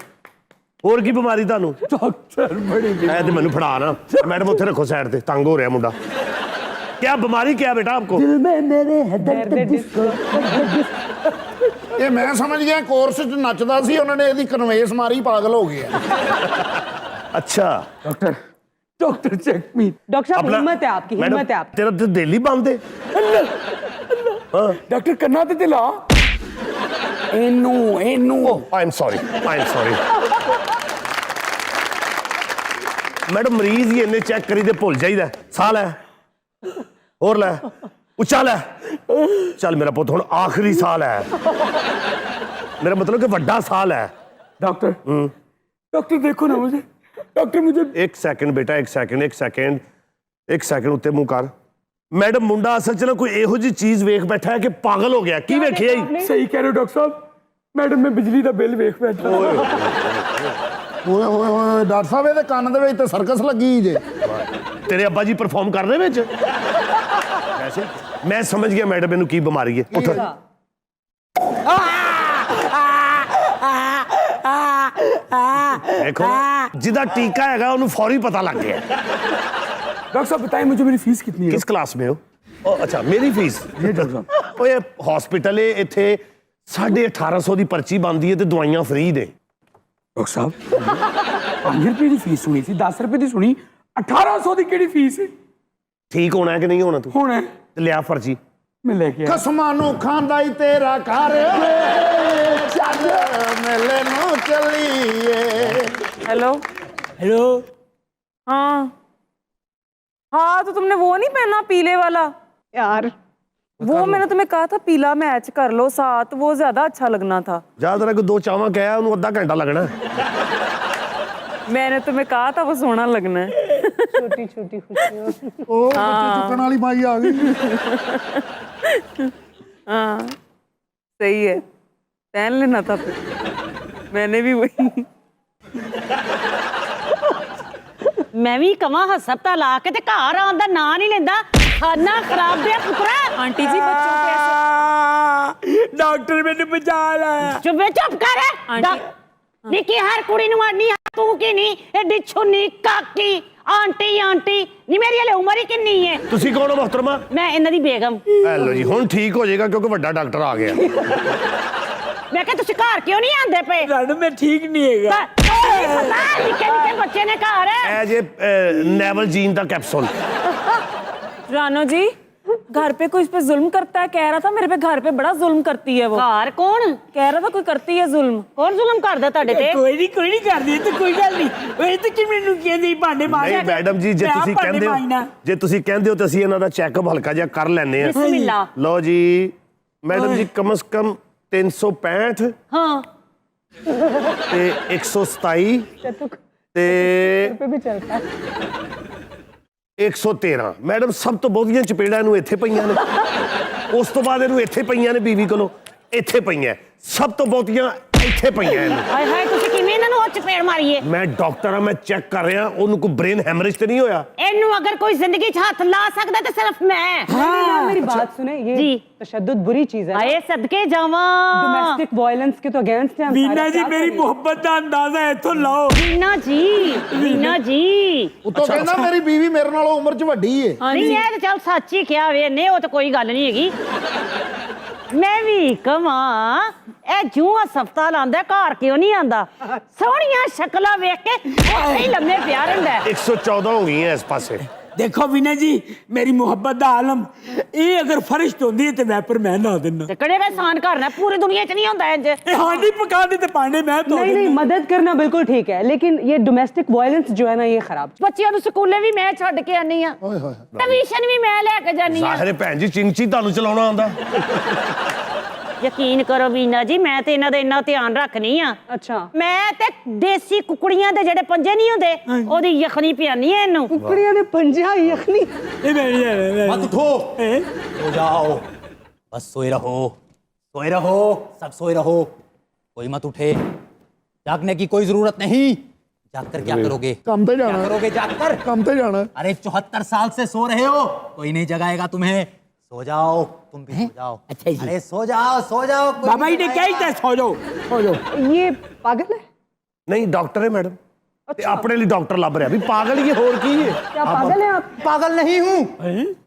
[SPEAKER 8] ਹੋਰ ਕੀ ਬਿਮਾਰੀ ਤੁਹਾਨੂੰ?
[SPEAKER 4] डॉक्टर बड़ी
[SPEAKER 8] ਐ ਤੇ ਮੈਨੂੰ ਫੜਾ ਨਾ, ਮੈਡਮ ਉੱਥੇ ਰੱਖੋ ਸਾਈਡ ਤੇ, ਤੰਗ ਹੋ ਰਿਹਾ ਮੁੰਡਾ। क्या बीमारी क्या बेटा आपको?
[SPEAKER 4] दिल में मेरे है दर्द जिसको।
[SPEAKER 2] ਇਹ ਮੈਂ ਸਮਝ ਗਿਆ ਕੋਰਸ 'ਚ ਨੱਚਦਾ ਸੀ, ਉਹਨਾਂ ਨੇ ਇਹਦੀ ਕਨਵੇਸ ਮਾਰੀ, ਪਾਗਲ ਹੋ ਗਿਆ।
[SPEAKER 8] अच्छा
[SPEAKER 4] doctor doctor check me.
[SPEAKER 1] Doctor साहब
[SPEAKER 8] अपना-
[SPEAKER 1] हिम्मत है आपकी,
[SPEAKER 8] मैडम,
[SPEAKER 1] हिम्मत है आपकी।
[SPEAKER 8] तेरा तो दिल ही बंद है।
[SPEAKER 4] डॉक्टर करना तो दिला Inu Inu.
[SPEAKER 8] I am sorry, I am sorry. Madam मरीज ही इन्ने चेक करी दे भुल जाइदा। साह लै, होर लै, उच्चा लै। चल मेरा पुत हुण आखिरी साह लै, मेरा मतलब कि वड्डा साह लै।
[SPEAKER 4] डॉक्टर डॉक्टर देखो ना मुझे, डॉक्टर मुझे।
[SPEAKER 8] एक सेकंड बेटा, एक सेकंड, एक सेकंड, एक सेकंड उत्ते मुंह कर। मैडम मुंडा असल च ना कोई इहो जी चीज वेख बैठा है कि पागल हो गया। की वेखिया ही?
[SPEAKER 4] सही कह रहे हो डॉक्टर साहब, मैडम मैं बिजली का बिल वेख बैठा।
[SPEAKER 2] ਓਏ ਓਏ ਓਏ ਡਾਕਟਰ ਸਾਹਿਬ ਇਹਦੇ ਕੰਨ ਦੇ ਵਿੱਚ ਤੇ ਸਰਕਸ ਲੱਗੀ ਜੇ।
[SPEAKER 8] तेरे अब्बा जी परफॉर्म कर रहे विच वैसे मैं समझ गया मैडम इनू की बीमारी है। उठ देखो जिदा टीका हैगा उन्हें फौरी पता लग गया।
[SPEAKER 4] डॉक्टर साहब बताइए मुझे मेरी फीस कितनी है?
[SPEAKER 8] किस क्लास में हो? ओ, अच्छा मेरी फीस
[SPEAKER 4] ये डॉक्टर साहब।
[SPEAKER 8] ओए हॉस्पिटल है इत्थे 1850 ਦੀ पर्ची बनती है ਤੇ ਦਵਾਈਆਂ फ्री ने।
[SPEAKER 4] डॉक्टर साहब 5 रुपए की फीस सुनी थी, 10 रुपए की सुनी, 1800 की केड़ी फीस है?
[SPEAKER 8] ठीक होना है कि नहीं होना तू?
[SPEAKER 4] हुण है
[SPEAKER 8] ते लिया पर्ची।
[SPEAKER 4] मैं लेके आया।
[SPEAKER 2] ਖਸਮਾਂ ਨੂੰ ਖਾਂਦਾ ਈ ਤੇਰਾ ਘਰ ਵੇ, ਚੱਲ ਮੇਲੇ ਨੂੰ ਚੱਲੀਏ।
[SPEAKER 3] हेलो
[SPEAKER 4] हेलो
[SPEAKER 3] हाँ हाँ, तो तुमने वो नहीं पहना पीले वाला
[SPEAKER 1] यार
[SPEAKER 3] वो मैंने तुम्हें कहा था पीला मैच कर लो साथ, वो ज्यादा अच्छा लगना था।
[SPEAKER 8] ज्यादा कोई दो चावा कहा उन्हें अद्धा घंटा लगना है।
[SPEAKER 3] मैंने तुम्हें कहा था वो सोना लगना है।
[SPEAKER 1] छोटी छोटी खुशियों।
[SPEAKER 2] ਉਹ ਬੱਚੇ ਚੁੱਕਣ ਵਾਲੀ ਬਾਈ ਆ ਗਈ।
[SPEAKER 3] हाँ सही है, पहन लेना था फिर। मैंने भी वही
[SPEAKER 9] ਮੈਂ ਵੀ ਕਵਾਂ ਹਸਪਤਾਲ ਆ ਕੇ ਤੇ ਘਰ ਆਉਣ ਦਾ ਨਾਂ ਨਹੀਂ ਲੈਂਦਾ, ਖਾਨਾ ਖਰਾਬ ਦੇ ਪੁੱਤਰਾ।
[SPEAKER 3] आंटी जी बच्चों के ऐसे
[SPEAKER 4] डॉक्टर मैंने बचा ला।
[SPEAKER 9] ਚੁੱਪ ਕਰ
[SPEAKER 3] ਆਂਟੀ।
[SPEAKER 9] ਨਿੱਕੀ ਹਰ ਕੁੜੀ ਨੂੰ ਆਣੀ ਤੂੰ ਕੀ ਨਹੀਂ ਐਡੀ ਛੁੰਨੀ ਕਾਕੀ ਆਂਟੀ ਆਂਟੀ ਨੀ, ਮੇਰੀ ਹਲੇ ਉਮਰ ਹੀ ਕਿੰਨੀ ਹੈ।
[SPEAKER 8] ਤੁਸੀਂ ਕੌਣ ਹੋ ਮੁਹਤਰਮਾ?
[SPEAKER 9] ਮੈਂ ਇਹਨਾਂ ਦੀ ਬੇਗਮ।
[SPEAKER 8] ਹੈਲੋ ਜੀ, ਹੁਣ ਠੀਕ ਹੋ ਜਾਏਗਾ ਕਿਉਂਕਿ ਵੱਡਾ ਡਾਕਟਰ ਆ ਗਿਆ।
[SPEAKER 9] ਮੈਂ ਕਿਹਾ ਤੁਸੀਂ ਘਰ ਕਿਉਂ ਨਹੀਂ ਆਂਦੇ ਪਏ?
[SPEAKER 4] मैडम मैं ठीक नहीं है।
[SPEAKER 9] ਪਤਾ ਨਿੱਕੇ ਨਿੱਕੇ ਬੱਚੇ ਨੇ ਘਰ।
[SPEAKER 8] ਇਹ ਜੇ ਨੈਵਲ ਜੀਨ ਦਾ ਕੈਪਸੂਲ।
[SPEAKER 3] रानो जी घर पे कोई इस पे जुल्म करता है, कह रहा था मेरे पे घर पे बड़ा जुल्म करती है वो।
[SPEAKER 9] ਘਰ ਕੌਣ
[SPEAKER 3] कह रहा था कोई करती है जुल्म।
[SPEAKER 9] ਕੌਣ ਜ਼ੁਲਮ ਕਰਦਾ ਤੁਹਾਡੇ ਤੇ?
[SPEAKER 4] कोई नहीं कर दी तो कोई गल नहीं। ओए तो कि मैनू कहंदी भांडे मार।
[SPEAKER 8] ਨਹੀਂ ਮੈਡਮ ਜੀ, ਜੇ ਤੁਸੀਂ ਕਹਿੰਦੇ ਹੋ, ਜੇ ਤੁਸੀਂ ਕਹਿੰਦੇ ਹੋ ਤਾਂ ਅਸੀਂ ਇਹਨਾਂ ਦਾ ਚੈੱਕਅਪ ਹਲਕਾ ਜਿਹਾ ਕਰ ਲੈਣੇ ਆ।
[SPEAKER 9] ਬਿਸਮਿਲ੍ਲਾ।
[SPEAKER 8] ਲਓ ਜੀ ਮੈਡਮ ਜੀ, ਕਮ ਸੇ ਕਮ 365
[SPEAKER 9] ਹਾਂ
[SPEAKER 8] ਤੇ 127 ਤੇ
[SPEAKER 1] पे भी चलता है।
[SPEAKER 8] 113। ਮੈਡਮ ਸਭ ਤੋਂ ਬਹੁਤੀਆਂ ਚਪੇੜਾਂ ਇਹਨੂੰ ਇੱਥੇ ਪਈਆਂ ਨੇ, ਉਸ ਤੋਂ ਬਾਅਦ ਇਹਨੂੰ ਇੱਥੇ ਪਈਆਂ ਨੇ, ਬੀਵੀ ਕੋਲੋਂ ਇੱਥੇ ਪਈਆਂ, ਸਭ ਤੋਂ ਬਹੁਤੀਆਂ ਇੱਥੇ ਪਈਆਂ ਇਹਨੂੰ।
[SPEAKER 9] ਹਾਏ ਹਾਏ, ਤੁਸੀਂ ਕਿਵੇਂ ਇਹਨਾਂ ਨੂੰ ਉਹ ਚਪੇੜ ਮਾਰੀਏ?
[SPEAKER 8] ਮੈਂ ਡਾਕਟਰ ਆ, ਮੈਂ ਚੈੱਕ ਕਰ ਰਿਹਾ, ਉਹਨੂੰ ਕੋਈ ਬ੍ਰੇਨ ਹੈਮਰੇਜ ਤੇ ਨਹੀਂ ਹੋਇਆ।
[SPEAKER 9] ਇਹਨੂੰ ਅਗਰ ਕੋਈ ਜ਼ਿੰਦਗੀ 'ਚ ਹੱਥ ਲਾ ਸਕਦਾ ਤੇ ਸਿਰਫ ਮੈਂ।
[SPEAKER 1] हाँ, मेरी बात सुने, ये
[SPEAKER 9] जी।
[SPEAKER 1] तशद्दुद बुरी चीज है।
[SPEAKER 9] ਆਏ ਸਦਕੇ ਜਾਵਾਂ।
[SPEAKER 1] डोमेस्टिक वायलेंस के तो अगेंस्ट है हम
[SPEAKER 4] वीना
[SPEAKER 1] सारे,
[SPEAKER 4] जी
[SPEAKER 1] क्या
[SPEAKER 4] मेरी
[SPEAKER 1] करें?
[SPEAKER 4] मोहब्बत का अंदाजा है तो लाओ।
[SPEAKER 9] ਵੀਨਾ ਜੀ, ਵੀਨਾ ਜੀ।
[SPEAKER 2] ਉੱਤੋਂ ਕਹਿੰਦਾ ਮੇਰੀ ਬੀਵੀ ਮੇਰੇ ਨਾਲੋਂ ਉਮਰ 'ਚ ਵੱਡੀ ਏ।
[SPEAKER 9] ਨਹੀਂ ਇਹ ਤਾਂ ਚੱਲ ਸੱਚ ਹੀ ਕਿਹਾ ਵੇ ਨੇ, ਉਹ ਤਾਂ ਕੋਈ ਗੱਲ ਨਹੀਂ ਹੈਗੀ। ਮੈਂ ਵੀ ਕਵਾਂ ਇਹ ਜੂੰ ਹਸਪਤਾਲ ਆਂਦਾ ਘਰ ਕਿਉਂ ਨਹੀਂ ਆਂਦਾ ਸੋਹਣੀਆਂ ਸ਼ਕਲਾਂ ਵੇਖ ਕੇ ਉੱਥੇ ਹੀ ਲੰਮੇ ਪਿਆ ਰਹਿੰਦਾ ਹੈ।
[SPEAKER 8] 114 ਹੋ ਗਈਆਂ ਇਸ ਪਾਸੇ।
[SPEAKER 4] देखो विनय जी मेरी मोहब्बत दा आलम ये अगर फरिश्त होंदी है ते वैपर मैं ना देना
[SPEAKER 9] ਤੇ ਕਿਹੜੇ ਵੇ ਸਾਨ ਕਰਨਾ पूरी दुनिया च नहीं होता इंज।
[SPEAKER 4] ये हांडी पका दी ते पांडे मैं तो
[SPEAKER 1] नहीं नहीं, मदद करना बिल्कुल ठीक है, लेकिन ये डोमेस्टिक वायलेंस जो है ना ये खराब।
[SPEAKER 9] ਬੱਚਿਆਂ ਨੂੰ ਸਕੂਲੇ ਵੀ ਮੈਂ ਛੱਡ ਕੇ ਆਨੀ ਆ ਟਿਊਸ਼ਨ ਵੀ ਮੈਂ ਲੈ ਕੇ ਜਾਨੀ ਆ।
[SPEAKER 8] ਜ਼ਾਹਿਰ ਹੈ ਭੈਣ ਜੀ ਚਿੰਚੀ ਤੁਹਾਨੂੰ ਚਲਾਉਣਾ ਆਉਂਦਾ।
[SPEAKER 9] ਯਕੀਨ ਕਰੋ ਵੀਨਾ ਜੀ ਮੈਂ ਤੇ ਇਹਨਾਂ ਦਾ ਇੰਨਾ ਧਿਆਨ ਰੱਖਨੀ ਆ।
[SPEAKER 1] अच्छा,
[SPEAKER 9] ਮੈਂ ਤੇ ਦੇਸੀ ਕੁਕੜੀਆਂ ਦੇ ਜਿਹੜੇ ਪੰਜੇ ਨਹੀਂ ਹੁੰਦੇ ਉਹਦੀ ਯਖਣੀ ਪਿਆਨੀ ਐ ਇਹਨੂੰ।
[SPEAKER 1] कुकड़ियां ने पंजा यखनी।
[SPEAKER 4] ये मैं
[SPEAKER 5] मत उठो, सो जाओ, बस सोए रहो, सब सोए रहो, कोई मत उठे, जागने की कोई जरूरत नहीं। जागकर क्या करोगे?
[SPEAKER 2] ਕੰਮ ਤੇ
[SPEAKER 5] क्या
[SPEAKER 2] ਜਾਣਾ,
[SPEAKER 5] करोगे जागकर?
[SPEAKER 2] ਕੰਮ ਤੇ ਜਾਣਾ।
[SPEAKER 5] अरे 74 साल से सो रहे हो, कोई नहीं जगाएगा तुम्हें। सो जाओ, तुम भी सो जाओ।
[SPEAKER 4] अच्छा जी।
[SPEAKER 5] अरे सो जाओ कोई
[SPEAKER 4] बाबा जी
[SPEAKER 5] नहीं
[SPEAKER 4] ने क्या ही
[SPEAKER 5] जगाएगा।
[SPEAKER 4] सो जाओ
[SPEAKER 1] ये पागल है?
[SPEAKER 8] ਨਹੀਂ ਡਾਕਟਰ ਹੈ ਮੈਡਮ ਤੇ ਆਪਣੇ ਲਈ ਡਾਕਟਰ ਲੱਭ ਰਿਹਾ ਵੀ ਪਾਗਲ ਹੀ ਹੈ, ਹੋਰ ਕੀ ਹੈ।
[SPEAKER 1] क्या पागल है आप?
[SPEAKER 5] पागल नहीं हूँ,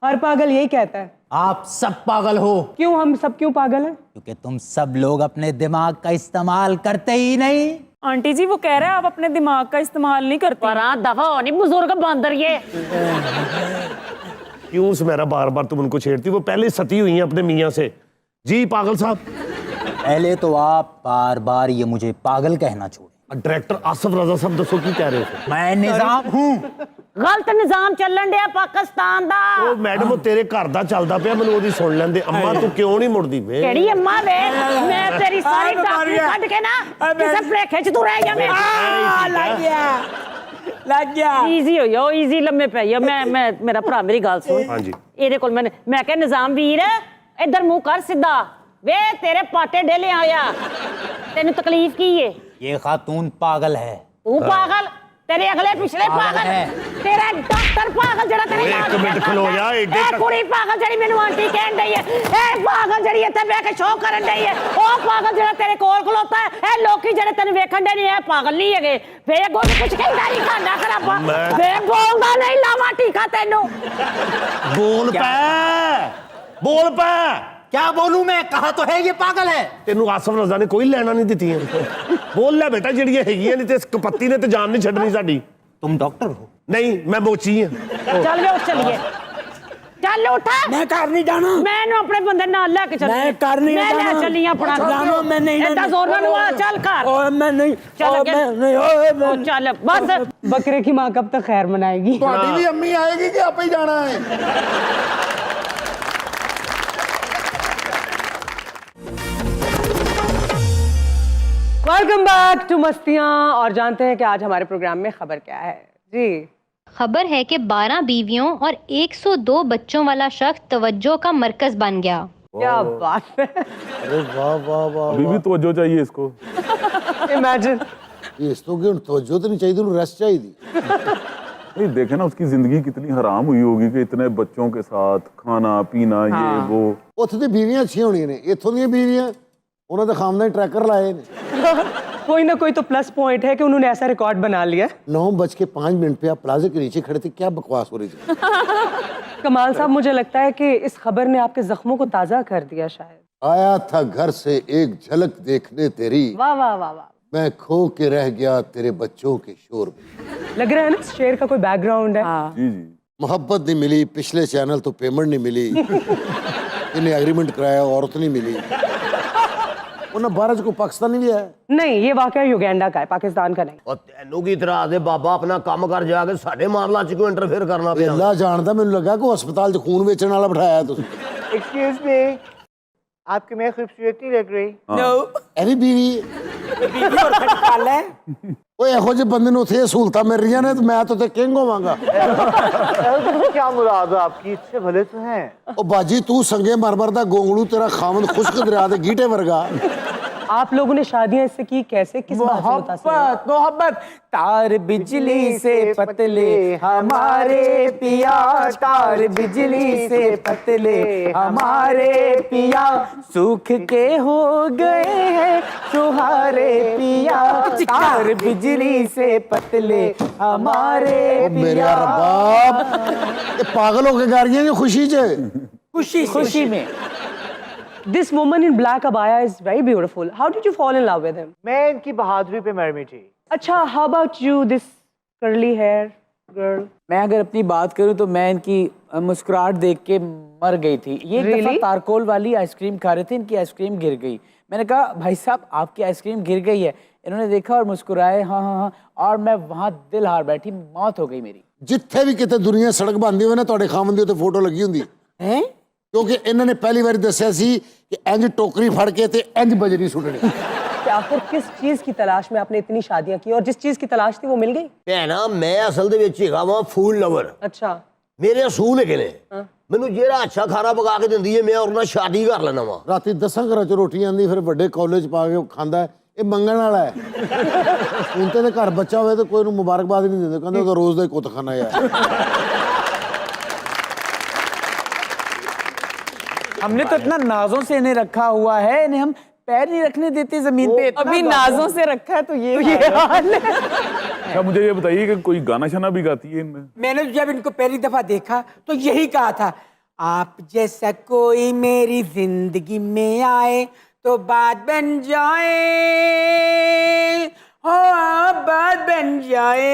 [SPEAKER 1] हर पागल यही कहता है।
[SPEAKER 5] आप सब पागल हो,
[SPEAKER 1] क्यों हम सब क्यों पागल हैं?
[SPEAKER 5] क्योंकि तुम सब लोग अपने दिमाग का इस्तेमाल करते ही नहीं।
[SPEAKER 3] आंटी जी वो कह रहा है आप अपने दिमाग का इस्तेमाल नहीं करते।
[SPEAKER 9] ਪਰ ਆ ਦਫਾ ਹੋ ਨਹੀਂ ਬਜ਼ੁਰਗ ਬਾਂਦਰ ये।
[SPEAKER 8] क्यों सुमेरा बार बार तुम उनको छेड़ती, वो पहले सती हुई हैं अपने मियाँ से। जी पागल साहब।
[SPEAKER 5] पहले तो आप बार बार ये मुझे पागल कहना छोड़े।
[SPEAKER 8] डायरेक्टर आसिफ रजा साहब दसो की कह रहे थे।
[SPEAKER 5] मैं निजाम हूँ।
[SPEAKER 9] ਗਲਤ ਨਿਜ਼ਾਮ ਚੱਲਣ ਡਿਆ ਪਾਕਿਸਤਾਨ ਦਾ।
[SPEAKER 8] ਉਹ ਮੈਡਮ ਉਹ ਤੇਰੇ ਘਰ ਦਾ ਚੱਲਦਾ ਪਿਆ, ਮੈਨੂੰ ਉਹਦੀ ਸੁਣ ਲੈਂਦੇ। ਅੰਮਾ ਤੂੰ ਕਿਉਂ ਨਹੀਂ ਮੁੜਦੀ ਵੇ?
[SPEAKER 9] ਕਿਹੜੀ ਅੰਮਾ ਵੇ ਮੈਂ ਤੇਰੀ ਸਾਰੀ ਡਾਕਟਰੀ ਕੱਢ ਕੇ ਨਾ ਕਿਸੇ ਭਲੇਖੇ ਚ ਤੂੰ ਰਹਿ ਜਾਵੇਂ।
[SPEAKER 4] लग गया
[SPEAKER 9] ਈਜ਼ੀ ਹੋ ਜਾ ਈਜ਼ੀ ਲੰਮੇ ਪੈ ਜਾ। ਮੈਂ ਮੇਰਾ ਭਰਾ ਮੇਰੀ ਗੱਲ ਸੁਣ।
[SPEAKER 8] ਹਾਂਜੀ।
[SPEAKER 9] ਇਹਦੇ ਕੋਲ ਮੈਂ ਕਿਹਾ ਨਿਜ਼ਾਮ ਵੀਰ ਇੱਧਰ ਮੂੰਹ ਕਰ ਸਿੱਧਾ ਵੇ ਤੇਰੇ ਪਾਟੇ ਢੇਲੇ ਆਇਆ ਤੈਨੂੰ ਤਕਲੀਫ ਕੀ ਏ?
[SPEAKER 5] ये खातून पागल है।
[SPEAKER 9] ਤੂੰ ਪਾਗਲ ਤੇਰੇ ਅਗਲੇ ਪਿਛਲੇ ਪਾਗਲ ਤੇਰਾ ਡਾਕਟਰ ਪਾਗਲ ਜਿਹੜਾ ਤੇਰੇ
[SPEAKER 8] ਓਏ,
[SPEAKER 9] ਨਾਲ
[SPEAKER 8] ਇੱਕ ਮਿੰਟ ਖਲੋ ਜਾ, ਏਡੇ
[SPEAKER 9] ਇਹ
[SPEAKER 8] ਤੱਕ-
[SPEAKER 9] ਕੁੜੀ ਪਾਗਲ ਜਿਹੜੀ ਮੈਨੂੰ ਆਂਟੀ ਕਹਿਣ ਡਈ ਹੈ ਇਹ ਪਾਗਲ ਜਿਹੜੀ ਇੱਥੇ ਬਹਿ ਕੇ ਸ਼ੋਅ ਕਰਨ ਡਈ ਹੈ ਉਹ ਪਾਗਲ ਜਿਹੜਾ ਤੇਰੇ ਕੋਲ ਖਲੋਤਾ ਹੈ ਇਹ ਲੋਕੀ ਜਿਹੜੇ ਤੈਨੂੰ ਵੇਖਣ ਦੇ ਨਹੀਂ ਇਹ ਪਾਗਲ ਨਹੀਂ ਹੈਗੇ ਵੇ ਅੱਗੋਂ ਵੀ ਕੁਝ ਕਹਿੰਦਾ ਨਹੀਂ ਖਾਂਦਾ ਖਰਾਬਾ ਵੇ ਬੋਲਦਾ ਨਹੀਂ ਲਾਵਾ ਟੀਕਾ ਤੈਨੂੰ
[SPEAKER 8] ਬੋਲ ਪੈ।
[SPEAKER 5] क्या बोलूं मैं? कहा तो है ये पागल है।
[SPEAKER 8] ਤੈਨੂੰ ਆਸਿਫ ਰਜ਼ਾ ਨੇ ਕੋਈ ਲੈਣਾ ਨਹੀਂ ਦਿੱਤੀਆਂ। ਬੋਲ ਲੈ ਬੇਟਾ ਜਿਹੜੀਆਂ ਹੈਗੀਆਂ, ਨਹੀਂ ਤੇ ਇਸ ਕਪੱਤੀ ਨੇ ਤੇ ਜਾਨ ਨਹੀਂ ਛੱਡਣੀ ਸਾਡੀ।
[SPEAKER 5] तुम डॉक्टर हो?
[SPEAKER 8] ਨਹੀਂ ਮੈਂ ਮੋਚੀ ਹਾਂ।
[SPEAKER 9] ਚੱਲ ਵੇ ਉੱਠ ਚੱਲੀਏ ਚੱਲ ਉੱਠ
[SPEAKER 4] मैं कर नहीं जाना
[SPEAKER 9] ਮੈਂ ਇਹਨੂੰ ਆਪਣੇ ਬੰਦੇ ਨਾਲ ਲੈ ਕੇ ਚੱਲੀ
[SPEAKER 4] मैं कर नहीं
[SPEAKER 9] ਮੈਂ ਲੈ
[SPEAKER 4] जाना
[SPEAKER 9] ਚੱਲੀ ਆਪਣਾ
[SPEAKER 4] जानो मैं नहीं
[SPEAKER 9] ਏਦਾਂ ਜ਼ੋਰ ਨਾਲ ਨੂੰ ਆ ਚੱਲ ਘਰ
[SPEAKER 4] ओए मैं नहीं
[SPEAKER 9] चल
[SPEAKER 4] ओए,
[SPEAKER 9] आगे।
[SPEAKER 4] मैं नहीं ओए, मैं
[SPEAKER 9] ਉਹ ਚੱਲ ਬਸ
[SPEAKER 1] बकरे की माँ कब तक खैर मनाएगी?
[SPEAKER 2] ਤੁਹਾਡੀ ਵੀ ਅੰਮੀ ਆਏਗੀ ਕਿ ਆਪੇ ਹੀ ਜਾਣਾ ਹੈ?
[SPEAKER 1] Welcome back to Mastiyaan. और जानते हैं कि आज हमारे प्रोग्राम में खबर क्या है जी।
[SPEAKER 10] खबर है कि 12 बीवियों और 102 बच्चों वाला शख्स तवज्जो का मरकज बन गया।
[SPEAKER 1] क्या बात है।
[SPEAKER 6] अरे वाह वाह वाह
[SPEAKER 11] अभी भी तवज्जो चाहिए इसको।
[SPEAKER 1] इमेजिन।
[SPEAKER 6] ਇਸ ਤੋਂ ਕਿ ਤਵੱਜੋ ਤੇ ਨਹੀਂ ਚਾਹੀਦੀ, ਉਹਨੂੰ ਰੈਸਟ ਚਾਹੀਦੀ।
[SPEAKER 11] नहीं देखे ना उसकी जिंदगी कितनी हराम हुई होगी कि इतने बच्चों के साथ खाना पीना ये वो।
[SPEAKER 6] ਉੱਥੇ ਤੇ ਬੀਵੀਆਂ ਅੱਛੀਆਂ ਹੋਣੀਆਂ ਨੇ, ਇੱਥੋਂ ਦੀਆਂ ਬੀਵੀਆਂ ਉਹਨਾਂ ਦੇ ਖਾਮਦਾਨੀ ਟਰੈਕਰ ਲਾਏ ਨੇ।
[SPEAKER 1] कोई ना कोई तो प्लस पॉइंट है कि उन्होंने ऐसा रिकॉर्ड बना लिया।
[SPEAKER 6] 9:05 पे आप प्लाजे के नीचे खड़े थे, क्या बकवास हो रही थी?
[SPEAKER 1] कमाल साहब, मुझे लगता है कि इस खबर ने आपके जख्मों को ताज़ा कर दिया शायद।
[SPEAKER 6] आया था घर से एक झलक देखने तेरी,
[SPEAKER 1] वाह वाह वाह वाह।
[SPEAKER 6] मैं खो के रह गया तेरे बच्चों के शोर में।
[SPEAKER 1] लग रहा है ना इस शेर का कोई बैकग्राउंड है।
[SPEAKER 11] जी जी।
[SPEAKER 6] मोहब्बत नहीं मिली, पिछले चैनल तो पेमेंट नहीं मिली, इन्हें एग्रीमेंट कराया, औरत नहीं मिली। उन्हें 12 को पाकिस्तानी भी है।
[SPEAKER 1] नहीं, ये वाकया युगांडा का है, पाकिस्तान का नहीं।
[SPEAKER 7] ਉਹ ਤੈਨੂੰ ਕੀ ਤਰ੍ਹਾਂ ਦੇ ਬਾਬਾ ਆਪਣਾ ਕੰਮ ਕਰ ਜਾ ਕੇ ਸਾਡੇ ਮਾਮਲਾ ਚ ਕਿਉਂ ਇੰਟਰਫੇਅਰ ਕਰਨਾ ਪਿਆ?
[SPEAKER 6] अल्लाह जानता, मैंने लगा कि हस्पताल च खून बेचने वाला बिठाया तुम।
[SPEAKER 7] एक्सक्यूज मी आपकी मैं खूबसूरत नहीं लग रही?
[SPEAKER 6] ਐਵੇਂ ਬੀਵੀ ਓਏ ਇਹੋ ਜਿਹੇ ਬੰਦੇ ਨੂੰ ਉੱਥੇ ਸਹੂਲਤਾਂ ਮਿਲ ਰਹੀਆਂ ਨੇ ਤੇ ਮੈਂ ਤਾਂ ਉੱਥੇ ਕਿੰਗ ਹੋਵਾਂਗਾ।
[SPEAKER 7] क्या मुराद है आपकी? इससे भले तो हैं।
[SPEAKER 6] ਉਹ ਬਾਜੀ ਤੂੰ ਸੰਗੇ ਮਰਮਰ ਦਾ ਗੋਂਗਲੂ, ਤੇਰਾ ਖਾਮਨ ਖੁਸ਼ਕ ਦਰਿਆ ਦੇ ਗੀਟੇ ਵਰਗਾ।
[SPEAKER 1] आप लोगों ने शादियां इससे की कैसे, किस बात से मुतासिर हैं?
[SPEAKER 4] मोहब्बत तार बिजली से पतले हमारे पिया, तार बिजली से पतले हमारे पिया, सूख के हो गए हैं सुहारे पिया, तार बिजली से पतले हमारे
[SPEAKER 6] ਮੇਰੇ
[SPEAKER 4] पिया।
[SPEAKER 6] ਰੱਬਾ ਇਹ ਪਾਗਲ ਹੋ ਕੇ ਗਾ ਰਹੀਆਂ ਨੇ ਖੁਸ਼ੀ 'ਚ।
[SPEAKER 4] खुशी खुशी में
[SPEAKER 1] This woman in black abaya is very beautiful. How did you fall in love with him?
[SPEAKER 12] मैं इनकी बहादुरी पे मरमी थी।
[SPEAKER 1] अच्छा, how about you, this curly hair girl?
[SPEAKER 4] मैं अगर अपनी बात करूं तो मैं इनकी मुस्कुराहट देख के मर गई थी। ये एक दफा तारकोल वाली आइसक्रीम खा रहे थे, इनकी आइसक्रीम गिर गई। मैंने कहा भाई साहब आपकी आइसक्रीम गिर गई है। इन्होंने देखा और मुस्कुराए, हाँ हाँ हाँ, और मैं वहां दिल हार बैठी, मौत हो गई मेरी।
[SPEAKER 6] जिथे भी किते दुनिया सड़क बनदी होवे ना तुहाडे खामन दी उत्ते फोटो लगी हुंदी
[SPEAKER 4] हैं,
[SPEAKER 6] क्योंकि इन्होंने पहली बार दस्सिया सी कि इंज टोकरी फड़ के ते इंज बजरी सुटनी।
[SPEAKER 1] कि आखिर किस चीज की तलाश में आपने इतनी शादियां की और जिस चीज की तलाश थी वो मिल गई?
[SPEAKER 7] ਭੈਣਾ ਮੈਂ ਅਸਲ ਦੇ ਵਿੱਚ ਹੈਗਾ ਵਾਂ ਫੂਡ ਲਵਰ।
[SPEAKER 1] अच्छा,
[SPEAKER 7] ਮੇਰੇ ਅਸੂਲ ਹੈਗੇ ਨੇ। ਮੈਨੂੰ ਜਿਹੜਾ ਅੱਛਾ ਖਾਣਾ ਪਕਾ ਕੇ ਦਿੰਦੀ ਹੈ ਮੈਂ ਉਹਦੇ ਨਾਲ ਸ਼ਾਦੀ ਕਰ ਲੈਣਾ ਵਾਂ।
[SPEAKER 6] ਰਾਤੀ 10 ਘਰਾਂ ਚ ਰੋਟੀ ਆਂਦੀ ਫਿਰ ਵੱਡੇ ਕਾਲਜ ਪਾ ਕੇ ਖਾਂਦਾ ਇਹ ਮੰਗਣ ਵਾਲਾ ਹੈ। ਹੁਣ ਤੇ ਘਰ ਬੱਚਾ ਹੋਵੇ ਤਾਂ ਕੋਈ ਨੂੰ ਮੁਬਾਰਕਬਾਦ ਨਹੀਂ ਦਿੰਦੇ, ਕਹਿੰਦੇ ਉਹ ਤਾਂ ਰੋਜ਼ ਦਾ ਹੀ ਕੁੱਤਖਾਨਾ ਹੈ।
[SPEAKER 4] हमने तो इतना नाजों से इन्हें रखा हुआ है, इन्हें हम पैर नहीं रखने देते जमीन पे।
[SPEAKER 3] अभी नाजों से रखा है तो ये हाल है।
[SPEAKER 11] अच्छा मुझे ये बताइए कि कोई गाना शाना भी गाती है इनमें?
[SPEAKER 4] मैंने जब इनको पहली दफा देखा तो यही कहा था, आप जैसा कोई मेरी जिंदगी में आए तो बात बन जाए, हो बात बन जाए।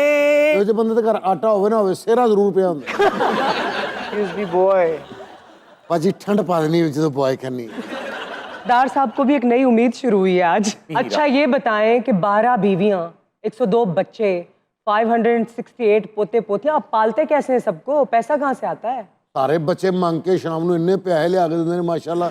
[SPEAKER 6] ਇਹੋ ਜਿਹੇ ਬੰਦੇ ਦੇ ਘਰ ਆਟਾ ਹੋਵੇ ਨਾ ਹੋਵੇ ਸਿਹਰਾ ਜ਼ਰੂਰ ਪਿਆ ਹੁੰਦਾ।
[SPEAKER 12] Excuse me boy।
[SPEAKER 6] ਭਾਜੀ ਠੰਡ ਪਾ ਦੇਣੀ ਜਦੋਂ ਬॉय ਕਰਨੀ।
[SPEAKER 1] दार साहब को भी एक नई उम्मीद शुरू हुई है आज। अच्छा ये बताएं कि 12 बीवियां, 102 बच्चे, 568 पोते पोतियां, आप पालते कैसे हैं सबको? पैसा कहाँ से आता है?
[SPEAKER 6] ਸਾਰੇ ਬੱਚੇ ਮੰਗ ਕੇ ਸ਼ਾਮ ਨੂੰ ਇੰਨੇ ਪੈਸੇ ਲਿਆ ਕੇ ਦਿੰਦੇ ਨੇ ਮਾਸ਼ਾਅੱਲਾ।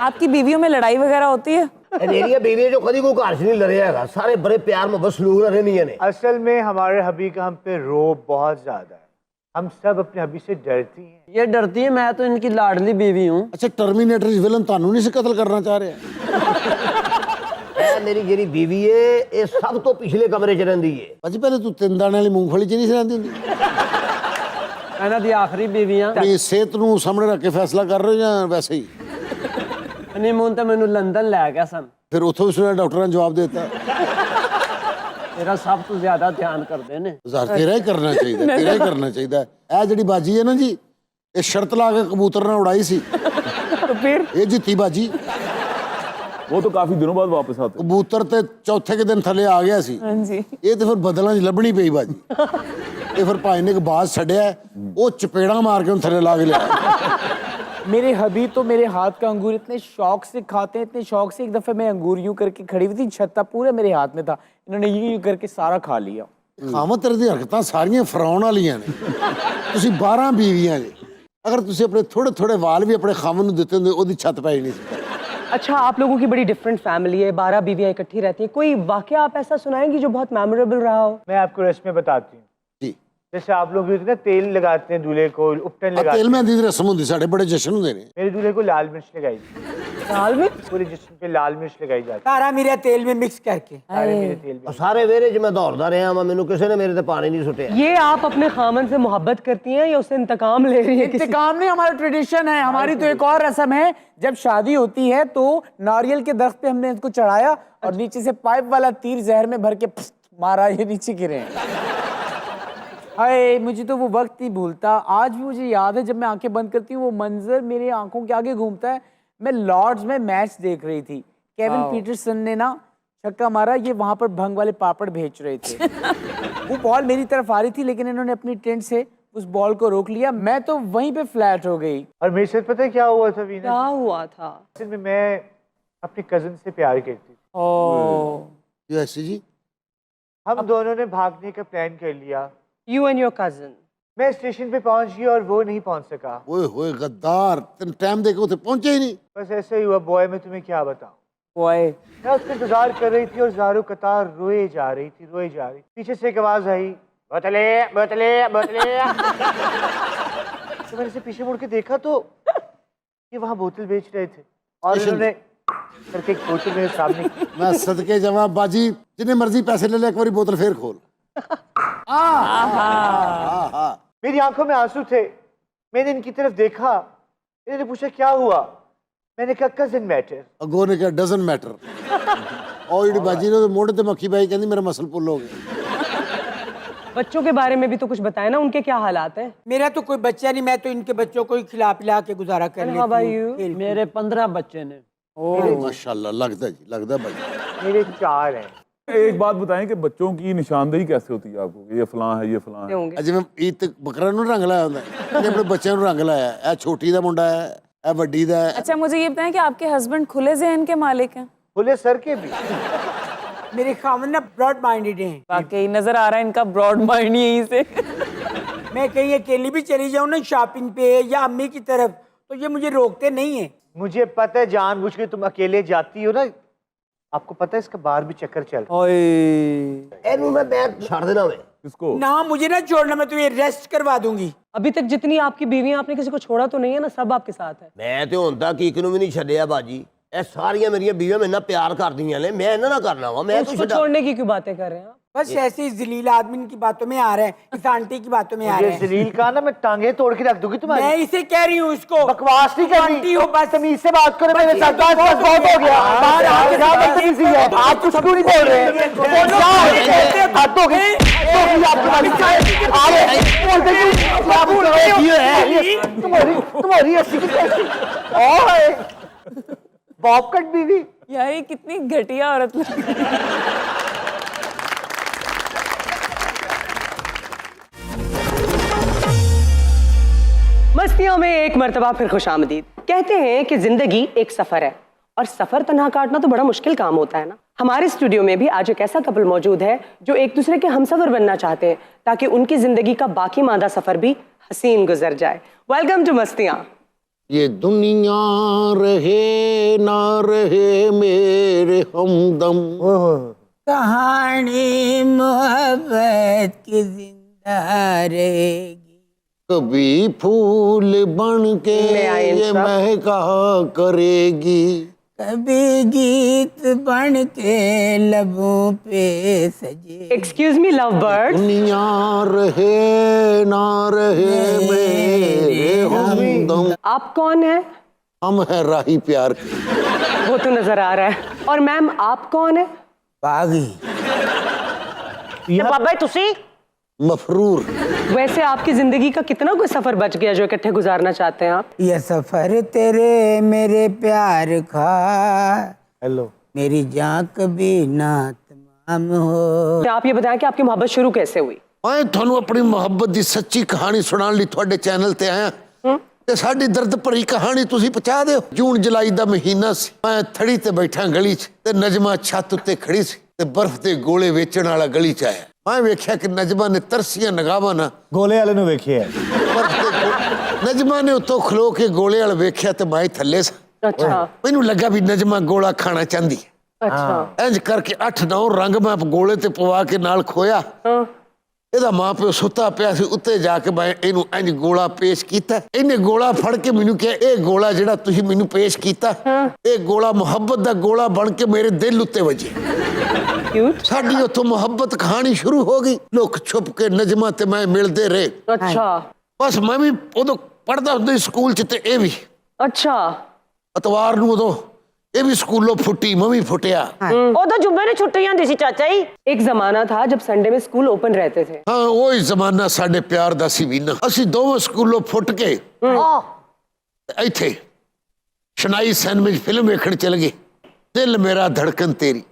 [SPEAKER 3] आपकी बीवियों में लड़ाई वगैरह होती है?
[SPEAKER 7] ਮੇਰੀਆਂ ਬੀਵੀਆਂ ਜੋ ਕਦੀ ਕੋਈ ਘਰ 'ਚ ਨਹੀਂ ਲੜਿਆ ਹੈਗਾ, ਸਾਰੇ ਬੜੇ ਪਿਆਰ ਮੁਹੱਬਤ ਸਲੂਕ ਨਾਲ ਰਹਿੰਦੀਆਂ ਨੇ।
[SPEAKER 12] असल में हमारे हबी का हम पे रोब बहुत ज्यादा है। हम सब अपने हबी से डरती हैं।
[SPEAKER 4] ये डरती है, मैं तो इनकी लाडली बीवी हूँ।
[SPEAKER 6] ਅੱਛਾ ਟਰਮੀਨੇਟਰ ਵਿਲਨ ਤੁਹਾਨੂੰ ਨਹੀਂ ਸੀ ਕਤਲ ਕਰਨਾ ਚਾਹ ਰਿਹਾ?
[SPEAKER 7] ਇਹ ਮੇਰੀ ਜਿਹੜੀ ਬੀਵੀ ਏ ਇਹ ਸਭ ਤੋਂ ਪਿਛਲੇ ਕਮਰੇ 'ਚ ਰਹਿੰਦੀ ਏ।
[SPEAKER 6] ਭਾਜੀ ਪਹਿਲੇ ਤੂੰ 3 ਦਾਣੇ ਵਾਲੀ ਮੂੰਗਫਲੀ 'ਚ ਨਹੀਂ ਸੀ ਰਹਿੰਦੀ ਹੁੰਦੀ?
[SPEAKER 4] ਇਹਨਾਂ ਦੀ ਆਖਰੀ ਬੀਵੀਆਂ।
[SPEAKER 6] ਆਪਣੀ ਸਿਹਤ ਨੂੰ ਸਾਹਮਣੇ ਰੱਖ ਕੇ ਫੈਸਲਾ ਕਰ ਰਹੇ ਹੋ ਜਾਂ ਵੈਸੇ ਹੀ?
[SPEAKER 4] ਹਨੀਮੂਨ ਤਾਂ ਮੈਨੂੰ ਲੰਦਨ ਲੈ ਗਿਆ ਸਨ।
[SPEAKER 6] ਫਿਰ ਉੱਥੋਂ ਵੀ ਸੁਣਿਆ ਡਾਕਟਰਾਂ ਨੇ ਜਵਾਬ ਦੇ ਦਿੱਤਾ
[SPEAKER 4] ਮੇਰਾ ਸਭ ਤੋਂ ਜ਼ਿਆਦਾ ਧਿਆਨ ਕਰਦੇ ਨੇ।
[SPEAKER 6] ਜ਼ਾਰ ਤੇਰਾ ਹੀ ਕਰਨਾ ਚਾਹੀਦਾ, ਤੇਰਾ ਹੀ ਕਰਨਾ ਚਾਹੀਦਾ। ਇਹ ਜਿਹੜੀ ਬਾਜੀ ਹੈ ਨਾ ਜੀ, ਇਹ ਸ਼ਰਤ ਲਾ ਕੇ ਕਬੂਤਰ ਨਾਲ ਉਡਾਈ ਸੀ
[SPEAKER 1] तो फिर
[SPEAKER 6] ਇਹ ਜਿੱਤੀ ਬਾਜੀ।
[SPEAKER 11] वो तो काफी दिनों बाद वापस आते हैं।
[SPEAKER 6] ਕਬੂਤਰ ਤੇ ਚੌਥੇ ਕੇ ਦਿਨ ਥੱਲੇ ਆ ਗਿਆ ਸੀ।
[SPEAKER 3] हाँ जी।
[SPEAKER 6] ਇਹ ਤੇ ਫਿਰ ਬਦਲਾਂ 'ਚ ਲੱਭਣੀ ਪਈ ਬਾਜੀ। ਇਹ ਫਿਰ ਭਾਈ ਨੇ ਇੱਕ ਬਾਜ਼ ਛੱਡਿਆ, ਉਹ ਚਪੇੜਾਂ ਮਾਰ ਕੇ ਉਹਨੂੰ ਥੱਲੇ ਲਾ ਕੇ ਲਿਆ।
[SPEAKER 4] मेरे हबी तो मेरे हाथ का अंगूर इतने शौक से खाते हैं, इतने शौक से। एक दफे मैं अंगूर यूं करके खड़ी हुई थी, छत्ता पूरे मेरे हाथ में था, इन्होंने यूं करके सारा खा लिया।
[SPEAKER 6] ਖਾਮਤ ਤੇਰੇ ਦੀ ਹਰਕਤਾਂ ਸਾਰੀਆਂ ਫਰਾਉਣ ਵਾਲੀਆਂ ਨੇ। ਤੁਸੀਂ 12 ਬੀਵੀਆਂ ਜੇ, ਅਗਰ ਤੁਸੀਂ ਆਪਣੇ ਥੋੜੇ ਥੋੜੇ ਵਾਲ ਵੀ ਆਪਣੇ ਖਾਮਨ ਨੂੰ ਦਿੱਤੇ ਹੁੰਦੇ ਉਹਦੀ ਛੱਤ ਪੈ ਜਾਣੀ ਸੀ।
[SPEAKER 1] अच्छा, आप लोगों की बड़ी डिफरेंट फैमिली है, 12 बीवियां इकट्ठी रहती हैं। कोई वाकया आप ऐसा सुनाएंगी जो बहुत मेमोरेबल रहा हो?
[SPEAKER 12] मैं आपको रस्में बताती हूँ।
[SPEAKER 6] जी।
[SPEAKER 12] जैसे आप लोग ना तेल लगाते हैं दूल्हे को, उपटन लगाते
[SPEAKER 6] ਤੇਲ
[SPEAKER 12] हैं।
[SPEAKER 6] ਮਹਿੰਦੀ ਦੀ ਰਸਮ ਹੁੰਦੀ, ਸਾਡੇ ਬੜੇ ਜਸ਼ਨ ਹੁੰਦੇ ਨੇ।
[SPEAKER 12] मेरे दूल्हे को लाल मिर्च लगाई थी।
[SPEAKER 1] लाल मिर्च?
[SPEAKER 12] पूरे जिस्म पे लाल मिर्च लगाई जाती
[SPEAKER 4] तारा मेरा तेल में मिक्स करके।
[SPEAKER 12] है। सारे मेरे तेल में।
[SPEAKER 7] ਸਾਰੇ ਵੇਰੇ 'ਚ ਮੈਂ ਦੌੜਦਾ ਰਿਹਾ ਵਾਂ, ਮੈਨੂੰ ਕਿਸੇ ਨੇ ਮੇਰੇ ਤੇ ਪਾਣੀ ਨਹੀਂ ਸੁੱਟਿਆ।
[SPEAKER 1] ये आप अपने खामन से मोहब्बत करती हैं या उससे इंतकाम ले रही हैं?
[SPEAKER 4] इंतकाम नहीं, हमारा ट्रेडिशन है। हमारी तो एक और रस्म है, जब शादी होती है तो नारियल के दरख्त पे हमने इसको चढ़ाया और नीचे से पाइप वाला तीर जहर में भर के मारा, ये नीचे गिरे हैं। हाय, मुझे तो वो वक्त नहीं भूलता। आज भी मुझे याद है, जब मैं आंखें बंद करती हूँ वो मंजर मेरे आंखों के आगे घूमता है। मैं लॉर्ड्स में मैच देख रही थी, केविन पीटरसन ने ना छक्का मारा, ये वहां पर भंग वाले पापड़ बेच रहे थे। वो बॉल मेरी तरफ आ रही थी लेकिन इन्होंने अपनी टेंट से उस बॉल को रोक लिया, मैं तो वहीं पे फ्लैट हो गई।
[SPEAKER 12] और मेरे साथ पता है क्या हुआ था वीना?
[SPEAKER 1] क्या हुआ था?
[SPEAKER 12] असल में मैं अपने कजन से प्यार करती थी।
[SPEAKER 6] ये ऐसी जी,
[SPEAKER 12] हम दोनों ने भागने का प्लान कर लिया।
[SPEAKER 1] You and your cousin?
[SPEAKER 12] मैं स्टेशन पे पहुंच गई और वो नहीं पहुंच सका।
[SPEAKER 6] ओए होए गद्दार, तेन टाइम देके उसे पहुंचे ही नहीं।
[SPEAKER 12] बस ऐसा ही हुआ बॉय, मैं तुम्हें क्या बताऊं।
[SPEAKER 4] बॉय
[SPEAKER 12] मैं उसका इंतजार कर रही थी और ज़ारो कतार रोए जा रही थी, रोए जा रही। पीछे से एक आवाज आई, बोतले बोतले बोतले। तो मैंने से पीछे मुड़ के देखा तो ये वहाँ बोतल बेच रहे थे और इन्होंने करके एक बोतल मेरे सामने।
[SPEAKER 6] मैं सदके जवाब बाजी, जिन्हें मर्जी पैसे ले ले, एक बारी बोतल फिर खोल।
[SPEAKER 12] मेरी आंखों में आंसू थे। मैंने इनकी तरफ देखा, इन्होंने पूछा क्या हुआ। मैंने कहा कजन मैटर।
[SPEAKER 6] अगो ने कहा डजंट मैटर। और जी बाजी ने मोड़े ते मक्खी पाई, कहती मेरा मसल पुल हो गया।
[SPEAKER 1] बच्चों के बारे में भी तो कुछ बताए ना, उनके क्या हालात हैं?
[SPEAKER 4] मेरा तो कोई बच्चा नहीं, मैं तो इनके बच्चों को ही खिला पिला के गुजारा कर लेती
[SPEAKER 1] How about
[SPEAKER 4] हूँ।
[SPEAKER 1] you?
[SPEAKER 4] खेल-
[SPEAKER 12] मेरे 15 बच्चे ने,
[SPEAKER 6] माशाल्लाह, लगता जी, लगता भाई।
[SPEAKER 12] मेरे 4 हैं।
[SPEAKER 11] एक बात बताएं कि बच्चों की निशानदेही कैसे होती है आपको कि ये फलां है, ये फलां है?
[SPEAKER 1] होंगे
[SPEAKER 6] ਜਿਵੇਂ ਈਦ ਤੱਕ ਬੱਕਰਾ ਨੂੰ ਰੰਗ ਲਾਇਆ ਹੁੰਦਾ ਇਹਨੇ ਆਪਣੇ ਬੱਚਿਆਂ ਨੂੰ ਰੰਗ ਲਾਇਆ। ਇਹ ਛੋਟੀ ਦਾ ਮੁੰਡਾ ਹੈ, ਇਹ ਵੱਡੀ ਦਾ ਹੈ।
[SPEAKER 3] अच्छा मुझे ये बताएं कि आपके हस्बैंड खुले जहन के मालिक हैं?
[SPEAKER 12] खुले सर के भी।
[SPEAKER 4] मेरे खामन ना ब्रॉड माइंडेड हैं।
[SPEAKER 3] वाकई नजर आ रहा है इनका ब्रॉड माइंड यहीं से।
[SPEAKER 4] मैं कहीं अकेली भी चली जाऊँ ना शॉपिंग पे या अम्मी की तरफ, तो ये मुझे रोकते नहीं है।
[SPEAKER 12] मुझे पता है जानबूझ के तुम अकेले जाती हो ना, आपको पता है इसका बाहर भी चक्कर चल।
[SPEAKER 7] ਇਹਨੂੰ ਮੈਂ ਛੱਡ ਦੇਣਾ ਵੇ।
[SPEAKER 11] किसको?
[SPEAKER 4] ना मुझे ना छोड़ना, मैं तुम्हें रेस्ट करवा दूंगी।
[SPEAKER 1] अभी तक जितनी आपकी बीवी, आपने किसी को छोड़ा तो नहीं है ना? सब आपके साथ है।
[SPEAKER 7] ਮੈਂ ਤੇ ਹੁਣ तक ਇੱਕ ਨੂੰ ਵੀ ਨਹੀਂ ਛੱਡਿਆ ਬਾਜੀ। ਇਹ ਸਾਰੀਆਂ ਮੇਰੀਆਂ ਬੀਵੀਆਂ ਮੇਰੇ ਨਾਲ ਪਿਆਰ ਕਰਦੀਆਂ ਨੇ, ਮੈਂ ਇਹਨਾਂ ਨਾਲ ਕਰਨਾ ਵਾ। ਮੈਂ
[SPEAKER 1] उसको छोड़ने की क्यों बातें कर रहे हैं आप?
[SPEAKER 4] बस ऐसे ही जलील आदमी की बातों में आ रहे हैं, इस आंटी की बातों में आ रहे
[SPEAKER 12] ये
[SPEAKER 4] हैं।
[SPEAKER 12] जलील का ना मैं टांगे तोड़ के रख दूंगी तुम्हारी।
[SPEAKER 4] मैं इसे कह रही हूँ इसको,
[SPEAKER 12] बकवास नहीं करनी।
[SPEAKER 4] आंटी हो बस।
[SPEAKER 12] तमीज से बात करो मेरे साथ। बस बहुत हो गया। बाहर आके क्या बदतमीजी है? आप कुछ क्यों नहीं बोल रहे? हद हो गई आपकी वाली। तुम्हारी अस्सी की कैसी? ओए बॉब कट बीवी।
[SPEAKER 3] यार ये कितनी घटिया औरत लग रही है।
[SPEAKER 1] मस्तियों में एक मर्तबा फिर खुशामदीद। कहते हैं कि जिंदगी एक सफर है और सफर तन्हा काटना तो बड़ा मुश्किल काम होता है ना। हमारे स्टूडियो में भी आज एक ऐसा कपल मौजूद है जो एक दूसरे के हमसफर बनना चाहते हैं ताकि उनकी जिंदगी का बाकी मादा सफर भी हसीन गुजर जाए। Welcome to Mastiyaan.
[SPEAKER 6] ये दुनिया रहे ना रहे मेरे हमदम,
[SPEAKER 4] कहानी मोहब्बत की जिंदा रहेगी,
[SPEAKER 6] कभी फूल बन के
[SPEAKER 1] ले आए
[SPEAKER 6] ये
[SPEAKER 1] इंसाफ।
[SPEAKER 6] महका करेगी,
[SPEAKER 4] कभी गीत बन के लबों पे सजे।
[SPEAKER 1] एक्सक्यूज मी लव बर्ड,
[SPEAKER 6] दुनिया रहे ना रहे मेरे हमदम।
[SPEAKER 1] आप कौन है?
[SPEAKER 6] हम है राही प्यार के।
[SPEAKER 1] वो तो नजर आ रहा है। और मैम आप कौन है?
[SPEAKER 4] बागी।
[SPEAKER 9] बाबा तुसी
[SPEAKER 6] मफरूर।
[SPEAKER 1] वैसे आपकी जिंदगी का कितना कोई सफर बच गया जो इकट्ठे गुजारना चाहते हैं आप?
[SPEAKER 4] ये सफर तेरे मेरे प्यार का,
[SPEAKER 12] हेलो
[SPEAKER 4] मेरी जान कभी ना तमाम हो।
[SPEAKER 1] आप ये बताएं कि आपकी मोहब्बत शुरू कैसे हुई?
[SPEAKER 6] मैं थानू अपनी मोहब्बत दी सच्ची कहानी सुनाने ਲਈ ਤੁਹਾਡੇ ਚੈਨਲ ਤੇ ਆਇਆ ਤੇ ਸਾਡੀ ਦਰਦ ਭਰੀ ਕਹਾਣੀ ਤੁਸੀਂ ਪਹੁੰਚਾ ਦਿਓ। ਜੂਨ ਜੁਲਾਈ ਦਾ ਮਹੀਨਾ ਸੀ, ਮੈਂ ਥੜੀ ਤੇ ਬੈਠਾ ਗਲੀ 'ਚ ਤੇ ਨਜਮਾ ਛੱਤ ਉੱਤੇ ਖੜੀ ਸੀ ਤੇ ਬਰਫ਼ ਦੇ ਗੋਲੇ ਵੇਚਣ ਵਾਲਾ ਗਲੀ 'ਚ ਆਇਆ। ਮੈਂ ਵੇਖਿਆ ਕਿ ਨਜਮਾ ਨੇ ਤਰਸੀਆਂ ਨਿਗਾਹਾਂ ਨਾਲ
[SPEAKER 12] गोले वाले ने देखे है।
[SPEAKER 6] ਨਜਮਾ ਨੇ ਉੱਤੋਂ ਖਲੋ ਕੇ ਗੋਲੇ ਵਾਲ ਵੇਖਿਆ ਤੇ ਮੈਂ ਥੱਲੇ ਸਾਂ।
[SPEAKER 1] अच्छा
[SPEAKER 6] ਮੈਨੂੰ ਲੱਗਾ ਵੀ ਨਜਮਾ ਗੋਲਾ ਖਾਣਾ ਚਾਹੁੰਦੀ ਹੈ।
[SPEAKER 1] अच्छा
[SPEAKER 6] ਇੰਜ ਕਰਕੇ 8-9 ਰੰਗ ਮੈਂ ਗੋਲੇ ਤੇ ਪਵਾ ਕੇ ਨਾਲ ਖੋਇਆ। ਇਹਦਾ ਮਾਂ ਪਿਓ ਸੁੱਤਾ ਪਿਆ ਸੀ, ਉੱਤੇ ਜਾ ਕੇ ਮੈਂ ਇਹਨੂੰ ਇੰਜ ਗੋਲਾ ਪੇਸ਼ ਕੀਤਾ। ਇਹਨੇ ਗੋਲਾ ਫੜ ਕੇ ਮੈਨੂੰ ਕਿਹਾ ਇਹ ਗੋਲਾ ਜਿਹੜਾ ਤੁਸੀਂ ਮੈਨੂੰ ਪੇਸ਼ ਕੀਤਾ ਇਹ ਗੋਲਾ ਮੁਹੱਬਤ ਦਾ ਗੋਲਾ ਬਣ ਕੇ ਮੇਰੇ ਦਿਲ ਉੱਤੇ ਵੱਜੇ।
[SPEAKER 1] क्यूट।
[SPEAKER 6] ਸਾਡੀ ਉੱਥੋਂ ਮੁਹੱਬਤ ਕਹਾਣੀ ਸ਼ੁਰੂ ਹੋ ਗਈ। ਲੋਕ ਛੁਪ ਕੇ ਨਜਮਾ ਤੇ ਮੈਂ ਮਿਲਦੇ ਰਹੇ।
[SPEAKER 1] अच्छा
[SPEAKER 6] ਬਸ ਮੈਂ ਵੀ ਉਦੋਂ ਪੜ੍ਹਦਾ ਹੁੰਦਾ ਸੀ ਸਕੂਲ 'ਚ ਤੇ ਇਹ ਵੀ
[SPEAKER 1] अच्छा।
[SPEAKER 6] ਅਤਵਾਰ ਨੂੰ ਉਦੋਂ ਇਹ ਵੀ ਸਕੂਲੋਂ ਫੁੱਟੀ, ਮੈਂ ਵੀ ਫੁੱਟਿਆ।
[SPEAKER 9] ਉਦੋਂ ਜੁੰਮੇ ਨੂੰ ਛੁੱਟੀ ਹੁੰਦੀ ਸੀ ਚਾਚਾ ਜੀ।
[SPEAKER 1] एक जमाना था जब संडे में स्कूल ओपन रहते थे।
[SPEAKER 6] ਹਾਂ ਉਹੀ ਜ਼ਮਾਨਾ ਸਾਡੇ ਪਿਆਰ ਦਾ ਸੀ ਵੀਨਾ। ਅਸੀਂ ਦੋਵੇਂ ਸਕੂਲੋਂ ਫੁੱਟ ਕੇ ਇੱਥੇ ਸ਼ਨਾਈ ਸੈਨਮਿਜ ਫਿਲਮ ਵੇਖਣ ਚਲ ਗਏ। ਦਿਲ ਮੇਰਾ ਧੜਕਨ ਤੇਰੀ,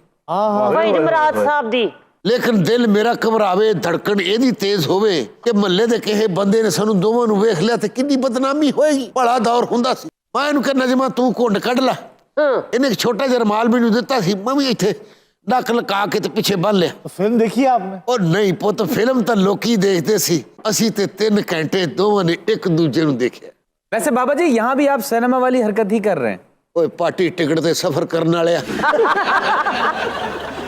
[SPEAKER 9] ਭਾਈ ਜਮਰਾਜ ਸਾਹਿਬ ਦੀ।
[SPEAKER 6] ਲੇਕਿਨ ਦਿਲ ਮੇਰਾ ਘਬਰਾਵੇ, ਧੜਕਨ ਇਹਦੀ ਤੇਜ਼ ਹੋਵੇ ਕਿ ਮਹੱਲੇ ਦੇ ਕਿਸੇ ਬੰਦੇ ਨੇ ਸਾਨੂੰ ਦੋਵਾਂ ਨੂੰ ਵੇਖ ਲਿਆ ਤੇ ਕਿੰਨੀ ਬਦਨਾਮੀ ਹੋਏਗੀ। ਬੜਾ ਦੌਰ ਹੁੰਦਾ ਸੀ। ਮੈਂ ਇਹਨੂੰ ਕਿਹਾ ਨਜਮਾ ਤੂੰ ਘੁੰਡ ਕੱਢ ਲੈ। ਇਹਨੇ ਇੱਕ ਛੋਟਾ ਜਿਹਾ ਰੁਮਾਲ ਮੈਨੂੰ ਦਿੱਤਾ ਸੀ, ਮੈਂ ਵੀ ਇੱਥੇ ਨੱਕ ਲਗਾ ਕੇ ਤੇ ਪਿੱਛੇ ਬੰਨ ਲਿਆ।
[SPEAKER 12] फिल्म देखी है आपने?
[SPEAKER 6] ਉਹ ਨਹੀਂ ਪੁੱਤ, ਫਿਲਮ ਤਾਂ ਲੋਕੀ ਦੇਖਦੇ ਸੀ, ਅਸੀਂ ਤੇ 3 ਘੰਟੇ ਦੋਵਾਂ ਨੇ ਇੱਕ ਦੂਜੇ ਨੂੰ ਦੇਖਿਆ।
[SPEAKER 5] वैसे बाबा जी यहाँ भी आप सिनेमा वाली हरकत ही कर रहे हैं।
[SPEAKER 6] ਓਏ ਪਾਰਟੀ ਟਿਕਟ ਤੇ ਸਫ਼ਰ ਕਰਨ ਵਾਲਿਆ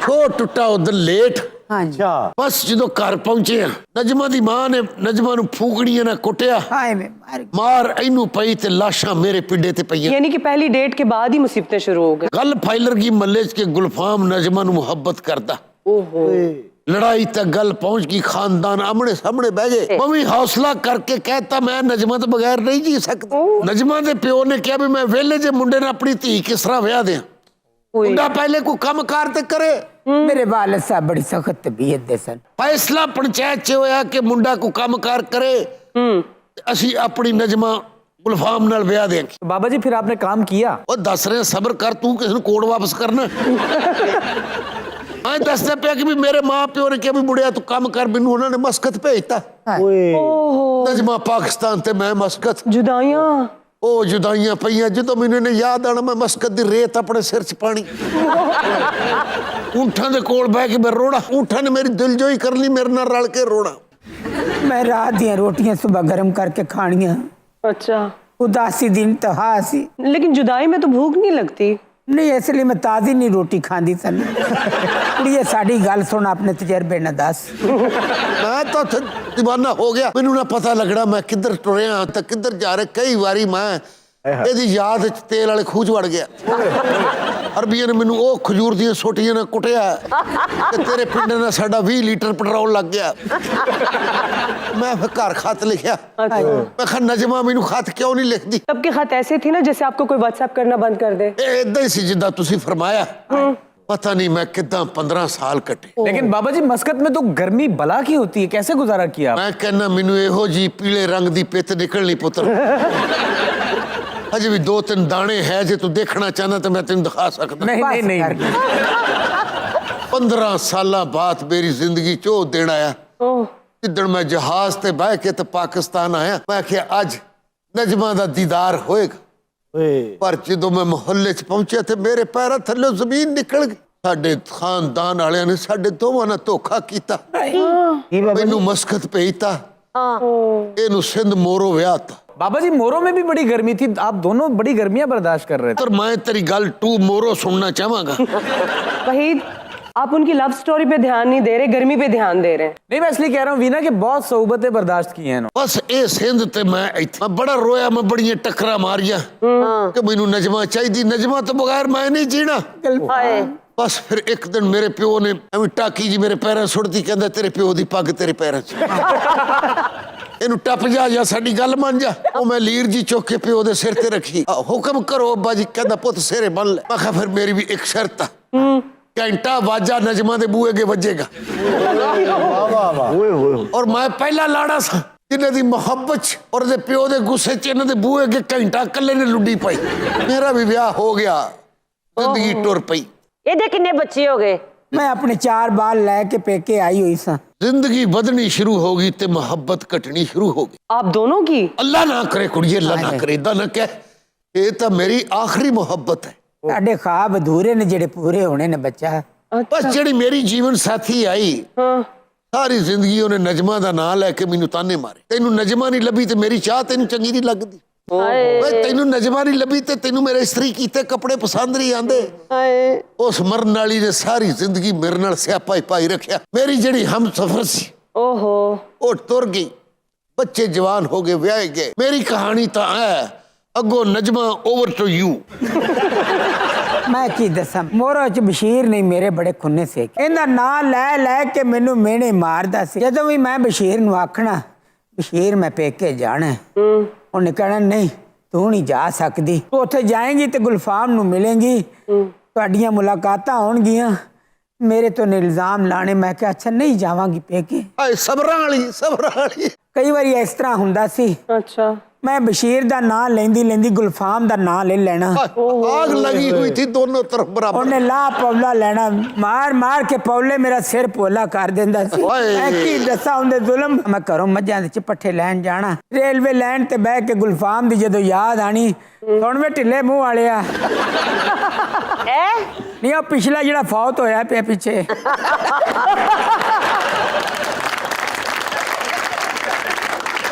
[SPEAKER 6] ਖੋ ਟੁੱਟਾ ਉਧਰ ਲੇਟ।
[SPEAKER 12] अच्छा
[SPEAKER 6] ਬਸ ਜਦੋਂ ਘਰ ਪਹੁੰਚੇ ਆ ਨਜਮਾ ਦੀ ਮਾਂ ਨੇ ਨਜਮਾ ਨੂੰ ਫੂਕੜੀਆਂ ਨਾਲ ਕੁੱਟਿਆ।
[SPEAKER 4] हाय मैं मार
[SPEAKER 6] ਮਾਰ ਇਹਨੂੰ ਪਈ ਤੇ ਲਾਸ਼ਾਂ ਮੇਰੇ ਪਿੰਡੇ ਤੇ ਪਈਆਂ।
[SPEAKER 1] यानी कि पहली डेट के बाद ही मुसीबतें शुरू हो गई।
[SPEAKER 6] ਗੱਲ ਫਾਈਲਰ ਕੀ ਮੱਲੇ 'ਚ ਕਿ ਗੁਲਫਾਮ ਨਜਮਾ ਨੂੰ ਮੁਹੱਬਤ ਕਰਦਾ।
[SPEAKER 1] ओहो।
[SPEAKER 6] ਲੜਾਈ ਤੱਕ ਗੱਲ ਪਹੁੰਚ ਗਈ, ਖਾਨਦਾਨ ਆਮਣੇ ਸਾਹਮਣੇ ਬਹਿ ਗਏ। ਮੈਂ ਵੀ ਹੌਸਲਾ ਕਰਕੇ ਕਹਿਤਾ ਮੈਂ ਨਜਮਾ ਤੋਂ ਬਗੈਰ ਨਹੀਂ ਜੀ ਸਕਦਾ। ਨਜਮਾ ਦੇ ਪਿਓ ਨੇ ਕਿਹਾ ਵੀ ਮੈਂ ਵਿਹਲੇ ਜੇ ਮੁੰਡੇ ਨਾਲ ਆਪਣੀ ਧੀ ਕਿਸ ਤਰ੍ਹਾਂ ਵਿਆਹ ਦਿਆਂ। मुंडा पहले को कम कार ते करे।
[SPEAKER 4] मेरे वालिद साहब बड़ी सख्त तबीयत दे सन।
[SPEAKER 6] फैसला पंचायत च होया कि मुंडा को कम कार करे, असी अपनी नजमा गुलफाम नाल ब्याह देंगे।
[SPEAKER 5] तो बाबा जी फिर आपने काम किया?
[SPEAKER 6] और दस रहे सब्र कर, तू किसी कोड वापस करना। मैं दसदा पिया कि भी मेरे मां प्यो ने क्या भी मुड़िया तू काम कर, मैनू उन्होंने मस्कत भेजता। नजमा पाकिस्तान ते मैं मस्कत।
[SPEAKER 1] जुदाइयां
[SPEAKER 6] ओ जुदाइयां पईयां, जो मैनू ने याद आना मैं मस्कत दी रेत अपने सिर च पानी। ऊंठा दे कोल बह के मैं रोना, ऊंठा ने मेरी दिलजोई कर ली, मेरे नाल रल के रोना।
[SPEAKER 4] मैं रात दी रोटियां सुबह गर्म करके खानियां।
[SPEAKER 1] अच्छा,
[SPEAKER 4] उदासी दिन तहा सी,
[SPEAKER 1] लेकिन जुदाई में तो भूख नहीं लगती।
[SPEAKER 4] नहीं इसलिए मैं ताजी नहीं रोटी खांदी सन। कुड़िए साड़ी गल सुन, अपने तजर्बे न दस।
[SPEAKER 6] मैं तो दीवाना हो गया, मैनू ना पता लगना मैं किधर टुरिया तो किधर जा रहे। कई बारी मैं ਇਹਦੀ याद च तेल वाले खूज वड़ गया। अरबिया ने मैनू ओ खजूर दी सोटियां ने कुटिया ते तेरे पिंड ने साडा 20 लीटर पेट्रोल लग गया। मैं फिर घर खत लिखा, मैं कहा नजमा मैनू खत क्यों नहीं लिखती।
[SPEAKER 1] तब के खत ऐसे थे ना जैसे आपको कोई व्हाट्सएप करना बंद कर दे।
[SPEAKER 6] इदा ही सी जिद्दां तुसी फरमाया। पता नहीं मैं कितना 15 साल कटे।
[SPEAKER 5] लेकिन बाबा जी मस्कत में तो गर्मी बला की होती है, कैसे गुजारा किया?
[SPEAKER 6] मैं कहना मैनू एहो जी पीले रंग दी पित निकलनी पुत्र। अजे भी 2-3 दाने है, जे तू देखना चाहना तो मैं तेन दिखा सकता।
[SPEAKER 5] नहीं नहीं नहीं।
[SPEAKER 6] 15 साल बाद मेरी जिंदगी चो दिन आया जिदन मैं जहाज ते बह के तो पाकिस्तान आया। मैं क्या अज नजमा दा दीदार होएगा, पर जो मैं मोहल्ले च पहुंचा तो मेरे पैरों थल्ले जमीन निकल गई। साडे खानदान वालियां ने साडे दोवां नाल धोखा कीता, मैनू मस्कत भेजता, इनू सिंध मोरो व्याहता।
[SPEAKER 5] बाबा जी मोरो में भी बड़ी गर्मी थी, आप दोनों बड़ी गर्मियां बर्दाश्त कर रहे थे।
[SPEAKER 6] पर मैं तेरी गल टू मोरो सुनना चाहांगा।
[SPEAKER 1] वहीद, आप उनकी लव स्टोरी पे ध्यान नहीं दे रहे, गर्मी पे ध्यान दे रहे हैं।
[SPEAKER 5] नहीं मैं इसलिए कह रहा हूँ वीना कि बहुत सोहबतें बर्दाश्त की हैं।
[SPEAKER 6] बस ये सिंध ते मैं इत्थे बड़ा रोया, मैं बड़ियां टकरा मारिया कि मैनू नजमा चाहिए, नजमा तो बगैर मैं नहीं जीना। बस फिर एक दिन मेरे प्यो ने एवं टाकी जी मेरे पैरों सुटती, कहंदा तेरे प्यो दी पग तेरे पैरों च, इनू टप जा या साडी गल मान जा। ओ मैं लीर जी चुक के प्यो दे सिर ते रखी, हुक्म करो अब्बा जी। कहंदा पुत सिरे बन ले। मैं कहा फिर मेरी भी एक शर्त आ, घंटा वाजा नजमा दे बूए के वजेगा। और मैं पहला लाड़ा सा जिन्हें दी मोहब्बत और दे प्यो दे गुस्से च इन्हां दे बूए के घंटा कल्ले ने लुड्डी पाई। मेरा भी ब्याह हो गया, जिंदगी टुर पई।
[SPEAKER 9] ਇਹਦੇ किन्ने बच्चे हो गए?
[SPEAKER 4] मैं अपने 4 बाल लैके पेके आई हुई सा।
[SPEAKER 6] जिंदगी बदनी शुरू होगी ते मोहब्बत कटनी शुरू होगी।
[SPEAKER 1] आप दोनों की?
[SPEAKER 6] अल्लाह ना करे कुड़िए, अल्लाह ना करे, इदा ना कह, ये तो मेरी आखिरी मोहब्बत है।
[SPEAKER 4] साडे ख्वाब अधूरे ने जेड़े पूरे होने ने बच्चा।
[SPEAKER 6] बस जेड़ी मेरी जीवन साथी आई, सारी जिंदगी उन्हें नजमा दा नाम लैके मैनू ताने मारे। तेनू नजमा नहीं लभी ते मेरी चाह तेनू चंगी नहीं लगदी। तेनू नजमा नहीं लभी ते तेनू मेरे इस्त्री कीते कपड़े पसंद नहीं आंदे। उस मरन वाली ने सारी जिंदगी मेरे नाल स्यापा ही पाई रखिया। मेरी जेड़ी हम सफर सी
[SPEAKER 1] ओहो
[SPEAKER 6] वो तुर गई, बच्चे जवान हो गए, ब्याह गए। मेरी कहानी तो है अगो नजमा ओवर टू यू।
[SPEAKER 4] मैं की दसा, मोरो च बशीर नहीं मेरे बड़े खुन्ने से इहदा नाम लै लै के मैनू मेहने मारदा सी। जदों भी मैं बशीर नूं आखना बशीर मैं पेके जाना, उन्हें कहना नहीं तू नहीं जा सकती, तू उत्थे जाएंगी तो गुलफाम नूं मिलेंगी, तुहाडियां मुलाकातां होणगियां, मेरे तो इल्जाम लाने। मैं क्या अच्छा नहीं जावांगी पेके।
[SPEAKER 6] सबरां वाली
[SPEAKER 4] कई बारी इस तरह हुंदा सी।
[SPEAKER 1] अच्छा,
[SPEAKER 4] मैं बशीर दा नाम लेंदी लेंदी गुलफाम दा नाम ले लेना।
[SPEAKER 6] आग लगी हुई थी दोनों तरफ बराबर।
[SPEAKER 4] उन्हें ला पौला लेना, मार मार के पौले मेरा सिर पोला कर देंदा सी। मैं की दसा उनदे जुल्म। मैं घरों मझां दे पट्ठे लैन जाना, रेलवे लाइन ते बह के गुलफाम दी जदों याद आनी, सुण वे ढिले मुंह वालिया नहीं, वो पिछला जिहड़ा फौत होया पिया पिछे।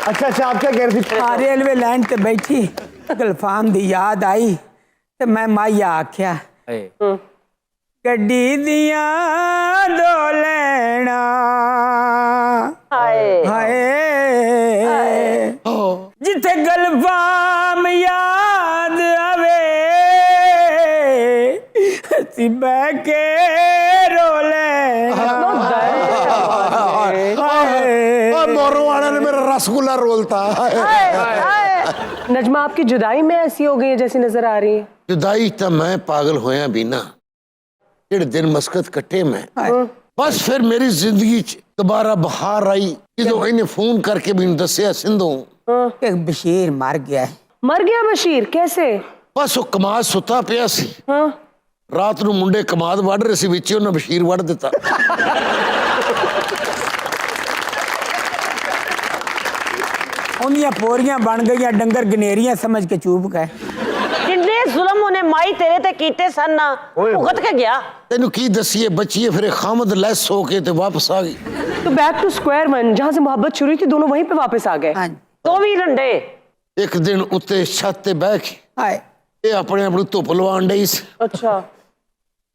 [SPEAKER 8] अच्छा आप क्या कह रही थी?
[SPEAKER 4] हाँ, रेलवे लाइन ते बैठी गुलफाम दी याद आई ते मैं माइया आख्या गड्डी दिया दो लैना हाय जिथे गुलफाम याद आवे सी बह के रो
[SPEAKER 6] मोरों वाला ने मेरा रसगुल्ला रोलता।
[SPEAKER 1] नजमा आपकी जुदाई में ऐसी हो गई है जैसी नजर आ रही है।
[SPEAKER 6] जुदाई तो मैं पागल होया भी ना। ਜਿਹੜੇ ਦਿਨ ਮਸਕਤ ਕੱਟੇ ਮੈਂ ਬਸ ਫਿਰ ਮੇਰੀ ਜ਼ਿੰਦਗੀ 'ਚ ਦੁਬਾਰਾ ਬਹਾਰ ਆਈ ਜਦੋਂ ਇਹਨੇ ਫੋਨ ਕਰਕੇ ਮੈਨੂੰ ਦੱਸਿਆ ਸਿੰਧੂ
[SPEAKER 4] एक बशीर मर गया है।
[SPEAKER 1] मर गया बशीर? कैसे?
[SPEAKER 6] ਬਸ ਉਹ ਕਮਾਦ ਸੁੱਤਾ ਪਿਆ ਸੀ
[SPEAKER 1] हाँ
[SPEAKER 6] ਰਾਤ ਨੂੰ ਮੁੰਡੇ ਕਮਾਦ ਵੱਢ ਰਹੇ ਸੀ ਵਿੱਚ ਉਹਨਾਂ ਬਸ਼ੀਰ ਵੱਢ ਦਿੱਤਾ
[SPEAKER 4] उन्दियां पोरियां बन गई डंगर गनेरियां समझ के चूप गए।
[SPEAKER 9] किन्ने जुल्म उन्हें माई तेरे ते कीते सन ना भुगत के गया।
[SPEAKER 6] ਤੈਨੂੰ ਕੀ ਦਸੀਏ ਬੱਚੀਏ ਫਿਰ ਇਹ ਖਾਮਦ ਲੈਸ ਹੋ ਕੇ ਤੇ ਵਾਪਸ ਆ ਗਈ
[SPEAKER 1] तो बैक टू स्क्वायर वन, जहाँ से मोहब्बत शुरू हुई थी दोनों वहीं पे वापस आ गए।
[SPEAKER 9] तो भी रंडे
[SPEAKER 6] ਇੱਕ ਦਿਨ ਉੱਤੇ ਛੱਤ ਤੇ ਬਹਿ ਕੇ
[SPEAKER 4] हाय
[SPEAKER 6] ਇਹ ਆਪਣੇ ਆਪ ਨੂੰ ਧੁੱਪ ਲਵਾਉਣ ਡਈ ਸੀ
[SPEAKER 1] अच्छा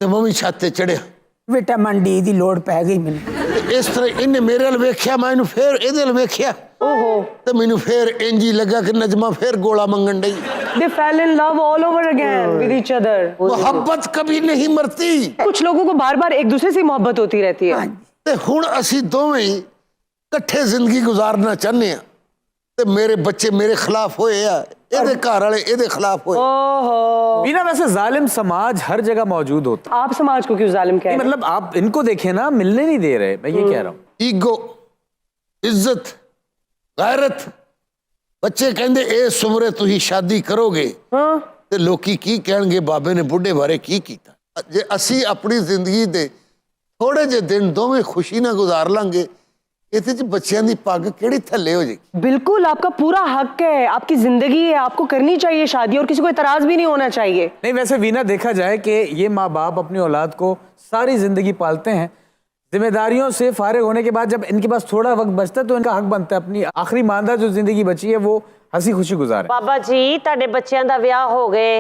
[SPEAKER 6] ਤੇ ਮੈਂ ਵੀ ਛੱਤ ਤੇ ਚੜਿਆ
[SPEAKER 4] विटामिन डी दी लोड़ पै गई मैंने।
[SPEAKER 6] ਤੇ ਇਸ ਤਰ੍ਹਾਂ ਇਹਨੇ ਮੇਰੇ ਵੱਲ ਵੇਖਿਆ ਮੈਂ ਇਹਨੂੰ ਫੇਰ ਇਹਦੇ ਵੱਲ ਵੇਖਿਆ
[SPEAKER 1] ओहो
[SPEAKER 6] ਤੇ ਮੈਨੂੰ ਫੇਰ ਇੰਜ ਹੀ ਲੱਗਾ ਕਿ ਨਜਮਾ ਫੇਰ ਗੋਲਾ ਮੰਗਣ ਡਈ
[SPEAKER 1] they fell in love all over again with each other।
[SPEAKER 6] मोहब्बत कभी नहीं मरती
[SPEAKER 1] कुछ लोगों को बार बार एक दूसरे से ही मोहब्बत होती रहती है।
[SPEAKER 6] ਤੇ ਹੁਣ ਅਸੀਂ ਦੋਵੇਂ ਹੀ ਇਕੱਠੇ ਜ਼ਿੰਦਗੀ ਗੁਜ਼ਾਰਨਾ ਚਾਹੁੰਦੇ ਆ ਤੇ ਮੇਰੇ ਬੱਚੇ ਮੇਰੇ ਖਿਲਾਫ ਹੋਏ ਆ ਇਹਦੇ ਘਰ ਵਾਲੇ ਇਹਦੇ ਖਿਲਾਫ ਹੋਏ
[SPEAKER 1] ओहो
[SPEAKER 5] वीना वैसे जालिम समाज हर जगह मौजूद होता
[SPEAKER 1] आप समाज को क्यों जालिम कह
[SPEAKER 5] है।
[SPEAKER 1] रहे हैं?
[SPEAKER 5] मतलब आप इनको देखें ना, मिलने नहीं दे रहे, मैं ये कह रहा हूँ।
[SPEAKER 6] ਈਗੋ ਇੱਜ਼ਤ ਗੈਰਤ ਬੱਚੇ ਕਹਿੰਦੇ ਇਸ ਉਮਰੇ ਤੁਸੀਂ ਸ਼ਾਦੀ ਕਰੋਗੇ
[SPEAKER 1] हाँ
[SPEAKER 6] ਤੇ ਲੋਕੀ ਕੀ ਕਹਿਣਗੇ ਬਾਬੇ ਨੇ ਬੁੱਢੇ ਬਾਰੇ ਕੀ ਕੀਤਾ ਜੇ ਅਸੀਂ ਆਪਣੀ ਜ਼ਿੰਦਗੀ ਦੇ ਥੋੜੇ ਜਿਹੇ ਦਿਨ ਦੋਵੇਂ ਖੁਸ਼ੀ ਨਾਲ ਗੁਜ਼ਾਰ ਲਾਂਗੇ ਇਹਦੇ ਚ ਬੱਚਿਆਂ ਦੀ ਪੱਗ ਕਿਹੜੀ ਥੱਲੇ ਹੋ ਜਾਏਗੀ
[SPEAKER 1] बिल्कुल आपका पूरा हक है, आपकी जिंदगी है, आपको करनी चाहिए शादी और किसी को एतराज भी नहीं होना चाहिए।
[SPEAKER 5] नहीं वैसे वीना देखा जाए कि ये माँ बाप अपनी औलाद को सारी जिंदगी पालते हैं, जिम्मेदारियों से फारिग होने के बाद जब इनके पास थोड़ा वक्त बचता है तो इनका हक बनता है अपनी आखिरी मानदा जो जिंदगी बची है वो हंसी खुशी गुजारे।
[SPEAKER 9] बाबा जी ਤੁਹਾਡੇ ਬੱਚਿਆਂ ਦਾ ਵਿਆਹ ਹੋ ਗਏ,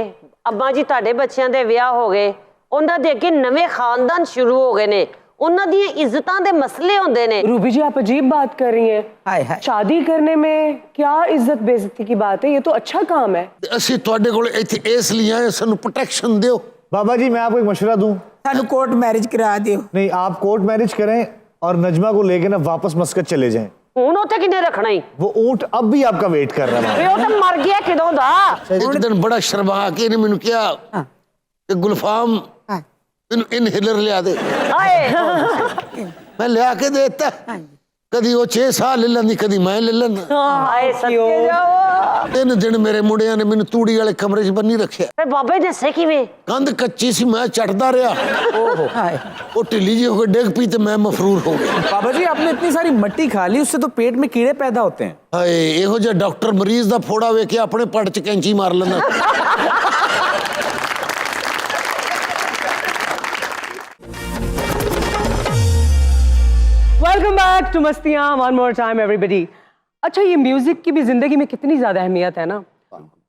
[SPEAKER 9] ਅੱਬਾ ਜੀ ਤੁਹਾਡੇ ਬੱਚਿਆਂ ਦੇ ਵਿਆਹ ਹੋ ਗਏ, ਉਹਨਾਂ ਦੇ ਅੱਗੇ ਨਵੇਂ ਖਾਨਦਾਨ ਸ਼ੁਰੂ ਹੋ ਗਏ ਨੇ, ਉਹਨਾਂ ਦੀਆਂ ਇੱਜ਼ਤਾਂ ਦੇ ਮਸਲੇ ਹੁੰਦੇ ਨੇ।
[SPEAKER 1] रूबी जी आप अजीब बात कर रही हैं।
[SPEAKER 4] हाय हाय
[SPEAKER 1] शादी करने में क्या इज्जत बेइज्जती की बात है, ये तो अच्छा काम है।
[SPEAKER 6] ਤੇ ਅਸੀਂ ਤੁਹਾਡੇ ਕੋਲ ਇੱਥੇ ਇਸ ਲਈ ਆਏ ਸਾਨੂੰ ਪ੍ਰੋਟੈਕਸ਼ਨ ਦਿਓ
[SPEAKER 12] बाबा जी मैं आपको एक मशवरा दूं?
[SPEAKER 4] सानू कोर्ट मैरिज करा दियो।
[SPEAKER 12] नहीं, आप कोर्ट मैरिज करें और नजमा को लेके ना वापस मस्कत चले जाएं।
[SPEAKER 9] ਹੁਣ ਉੱਥੇ ਕਿੰਨੇ ਰੱਖਣਾ ਹੀ?
[SPEAKER 12] वो ऊंट अब भी आपका वेट कर रहा है।
[SPEAKER 9] ਵੇ ਉਹ ਤਾਂ ਮਰ ਗਿਆ ਕਿਦੋਂ ਦਾ।
[SPEAKER 6] ਇੱਕ ਦਿਨ ਬੜਾ ਸ਼ਰਮਾ ਕੇ ਇਹਨੇ ਮੈਨੂੰ ਕਿਹਾ ਕਿ ਗੁਲਫਾਮ ਤੈਨੂੰ ਇਨਹੇਲਰ ਲਿਆ ਦੇ
[SPEAKER 9] ਹਾਏ
[SPEAKER 6] ਮੈਂ ਲਿਆ ਕੇ ਦੇ ਦਿੱਤਾ ਕਦੀ ਉਹ 6 ਸਾਲ ਲੈ ਲੈਂਦੀ ਕਦੀ ਮੈਂ ਲੈ ਲੈਂਦਾ
[SPEAKER 9] ਹਾਏ ਸੱਚੇ ਜਾਓ।
[SPEAKER 6] 3 ਦਿਨ ਮੇਰੇ ਮੁੰਡਿਆਂ ਨੇ ਮੈਨੂੰ ਤੂੜੀ ਵਾਲੇ ਕਮਰੇ 'ਚ ਬੰਨੀ ਰੱਖਿਆ
[SPEAKER 9] ਵੇ ਬਾਬੇ ਦੱਸੇ ਕਿਵੇਂ?
[SPEAKER 6] ਕੰਧ ਕੱਚੀ ਸੀ ਮੈਂ ਚੜਦਾ ਰਿਹਾ
[SPEAKER 4] हाय
[SPEAKER 6] ਉਹ ਢਿੱਲੀ ਜਿਹੀ ਹੋ ਕੇ ਡਿੱਗ ਪਈ ਤੇ ਮੈਂ ਮਫਰੂਰ ਹੋ ਗਿਆ
[SPEAKER 5] बाबा जी आपने इतनी सारी मट्टी खा ली, उससे तो पेट में कीड़े पैदा होते हैं।
[SPEAKER 6] ਹਾਏ ਇਹੋ ਜਿਹਾ ਡਾਕਟਰ ਮਰੀਜ਼ ਦਾ ਫੋੜਾ ਵੇਖ ਕੇ ਆਪਣੇ ਪੱਟ 'ਚ ਕੈਂਚੀ ਮਾਰ ਲੈਂਦਾ
[SPEAKER 1] welcome back to Mastiyaan one more time everybody. अच्छा ये म्यूजिक की भी जिंदगी में कितनी ज्यादा अहमियत है ना।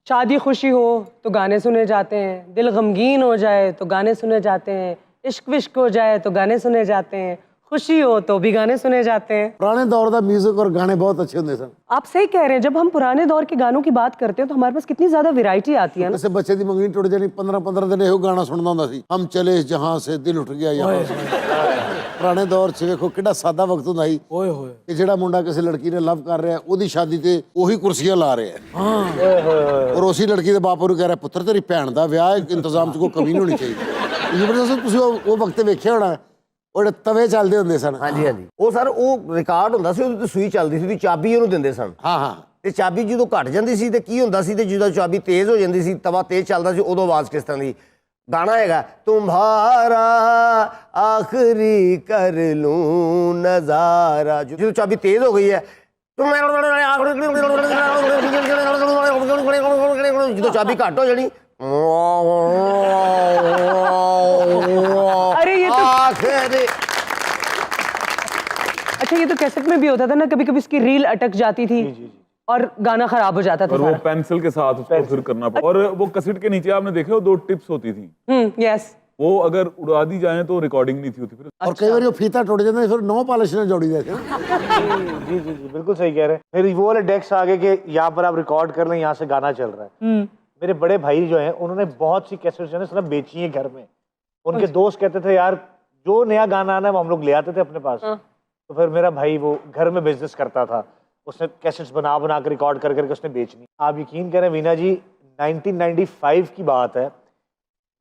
[SPEAKER 1] शादी खुशी हो तो गाने सुने जाते हैं, दिल गमगीन हो जाए तो गाने सुने जाते हैं, इश्क विश्क हो जाए तो गाने सुने जाते हैं, खुशी हो तो भी गाने सुने जाते हैं।
[SPEAKER 6] ਪੁਰਾਣੇ ਦੌਰ ਦਾ 뮤직 और गाने बहुत अच्छे ਹੁੰਦੇ ਸਨ
[SPEAKER 1] आप सही कह रहे हैं, जब हम पुराने दौर के गानों की बात करते हैं तो हमारे पास कितनी ज्यादा वैरायटी आती है ना।
[SPEAKER 6] ਕਿਸੇ ਬੱਚੇ ਦੀ ਮੰਗਣੀ ਟੁੱਟ ਜਾਣੀ 15 ਦਿਨ ਇਹੋ ਗਾਣਾ ਸੁਣਦਾ ਹੁੰਦਾ ਸੀ ਹਮ ਚਲੇ ਜਹਾਂ ਸੇ ਦਿਲ ਉੱਠ ਗਿਆ ਯਹਾਂ ਸੇ ਪੁਰਾਣੇ ਦੌਰ 'ਚ ਵੇਖੋ ਕਿੰਨਾ ਸਾਦਾ ਵਕਤ ਹੁੰਦਾ ਸੀ ਓਏ ਹੋਏ ਕਿ ਜਿਹੜਾ ਮੁੰਡਾ ਕਿਸੇ ਲੜਕੀ ਨੇ ਲਵ ਕਰ ਰਿਹਾ ਉਹਦੀ ਸ਼ਾਦੀ ਤੇ ਉਹੀ ਕੁਰਸੀਆਂ ਲਾ ਰਿਹਾ ਹਾਂ ਓਏ ਹੋਏ ਔਰ ਉਸੇ ਲੜਕੀ ਦੇ ਬਾਪ ਨੂੰ ਕਹਿ ਰਿਹਾ ਪੁੱਤਰ ਤੇਰੀ ਭੈਣ ਦਾ ਵਿਆਹ ਹੈ ਇੰਤਜ਼ਾਮ 'ਚ ਕੋਈ ਕਮੀ ਨਹੀਂ ਹੋਣੀ ਚਾਹੀਦੀ ਜ਼ਬਰਦਸਤ ਤੁਸੀਂ ਉਹ ਵਕਤ ਵੇਖਿਆ ਹੋਣਾ ਉਹ ਤਵੇ ਚੱਲਦੇ ਹੁੰਦੇ ਸਨ
[SPEAKER 7] ਹਾਂਜੀ ਹਾਂਜੀ ਉਹ ਸਰ ਉਹ ਰਿਕਾਰਡ ਹੁੰਦਾ ਸੀ ਉਹਦੀ ਤੇ ਸੂਈ ਚੱਲਦੀ ਸੀ ਉਹਦੀ ਚਾਬੀ ਉਹਨੂੰ ਦਿੰਦੇ ਸਨ
[SPEAKER 6] ਹਾਂ ਹਾਂ
[SPEAKER 7] ਤੇ ਚਾਬੀ ਜਦੋਂ ਘਟ ਜਾਂਦੀ ਸੀ ਤੇ ਕੀ ਹੁੰਦਾ ਸੀ ਤੇ ਜਦੋਂ ਚਾਬੀ ਤੇਜ਼ ਹੋ ਜਾਂਦੀ ਸੀ ਤਵਾ ਤੇਜ਼ ਚੱਲਦਾ ਸੀ ਉਦੋਂ ਆਵਾਜ਼ ਕਿਸ ਤਰ੍ਹਾਂ ਦੀ ਗਾਣਾ ਹੈਗਾ ਤੁਮਹਾਰਾ ਆਖਰੀ ਕਰ ਲੂੰ ਨਜ਼ਾਰਾ ਜਦੋਂ ਚਾਬੀ ਤੇਜ਼ ਹੋ ਗਈ ਹੈ ਜਦੋਂ ਚਾਬੀ ਘੱਟ ਹੋ ਜਾਣੀ
[SPEAKER 1] अरे ये तो
[SPEAKER 7] आखिरी
[SPEAKER 1] अच्छा ये तो कैसेट में भी होता था ना, कभी कभी इसकी रील अटक जाती थी और गाना खराब हो जाता था
[SPEAKER 11] और वो
[SPEAKER 1] सारा।
[SPEAKER 11] पेंसिल के साथ उसको फिर करना पड़ा। और वो कैसेट के नीचे आपने देखे हो 2 टिप्स होती थी,
[SPEAKER 1] यस
[SPEAKER 11] वो अगर उड़ा दी जाए तो रिकॉर्डिंग नहीं थी होती फिर।
[SPEAKER 6] और कई बार वो फीता टूट जाता है फिर नो पॉलिश ने जोड़ी देते
[SPEAKER 12] जी जी जी बिल्कुल सही कह रहे हैं। फिर वो वाले डेस्क आ गए कि यहाँ पर आप रिकॉर्ड कर लें, यहाँ से गाना चल रहा है। मेरे बड़े भाई जो हैं उन्होंने बहुत सी कैसेट्स जो है ना बेची है घर में। उनके दोस्त कहते थे यार जो नया गाना आना है वो हम लोग ले आते थे अपने पास। तो फिर मेरा भाई वो घर में बिजनेस करता था, उसने कैसेट्स बना कर रिकॉर्ड कर करके उसने बेचनी। आप यकीन करें वीना जी 1995 की बात है,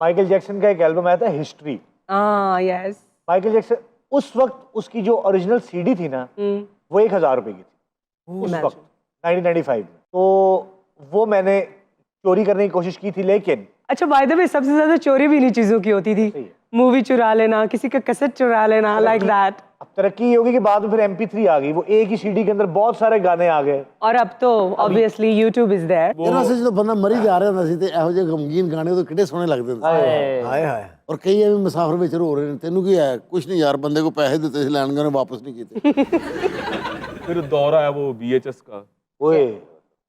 [SPEAKER 12] माइकल जैक्सन का एक एल्बम आया था हिस्ट्री,
[SPEAKER 1] हाँ यस।
[SPEAKER 12] माइकल जैक्सन उस वक्त उसकी जो ओरिजिनल सीडी थी ना वो 1000 रुपए की थी उस वक्त 1995 में। तो वो मैंने चोरी करने की कोशिश की थी, लेकिन
[SPEAKER 1] अच्छा बाय द वे सबसे ज्यादा चोरी भी इन्हीं चीजों की होती थी, मूवी चुरा लेना, किसी का कैसेट चुरा लेना, लाइक दैट।
[SPEAKER 12] अब तरक्की ये होगी कि बाद में फिर MP3 आ गई, वो एक ही सीडी के अंदर बहुत सारे गाने आ गए।
[SPEAKER 1] और अब तो ऑब्वियसली YouTube इज देयर।
[SPEAKER 6] ਇਹਨਾਂ ਸੇ ਜਦੋਂ ਬੰਦਾ ਮਰੀ ਜਾ ਰਿਹਾ ਹੁੰਦਾ ਸੀ ਤੇ ਇਹੋ ਜਿਹੇ ਗਮਗੀਨ ਗਾਣੇ ਉਹ ਕਿੱਡੇ ਸੋਹਣੇ ਲੱਗਦੇ ਹੁੰਦੇ ਸੀ।
[SPEAKER 7] ਹਾਏ ਹਾਏ
[SPEAKER 6] ਔਰ ਕਈ ਐਵੇਂ ਮੁਸਾਫਰ ਵਿੱਚ ਰੋ ਰਹੇ ਨੇ, ਤੈਨੂੰ ਕੀ ਹੈ? ਕੁਛ ਨਹੀਂ ਯਾਰ, ਬੰਦੇ ਕੋ ਪੈਸੇ ਦਿੱਤੇ ਸੀ ਲੈਣ ਗਏ ਨੇ, ਵਾਪਸ ਨਹੀਂ ਕੀਤੇ।
[SPEAKER 11] फिर दौर आया वो VHS का,
[SPEAKER 12] ओए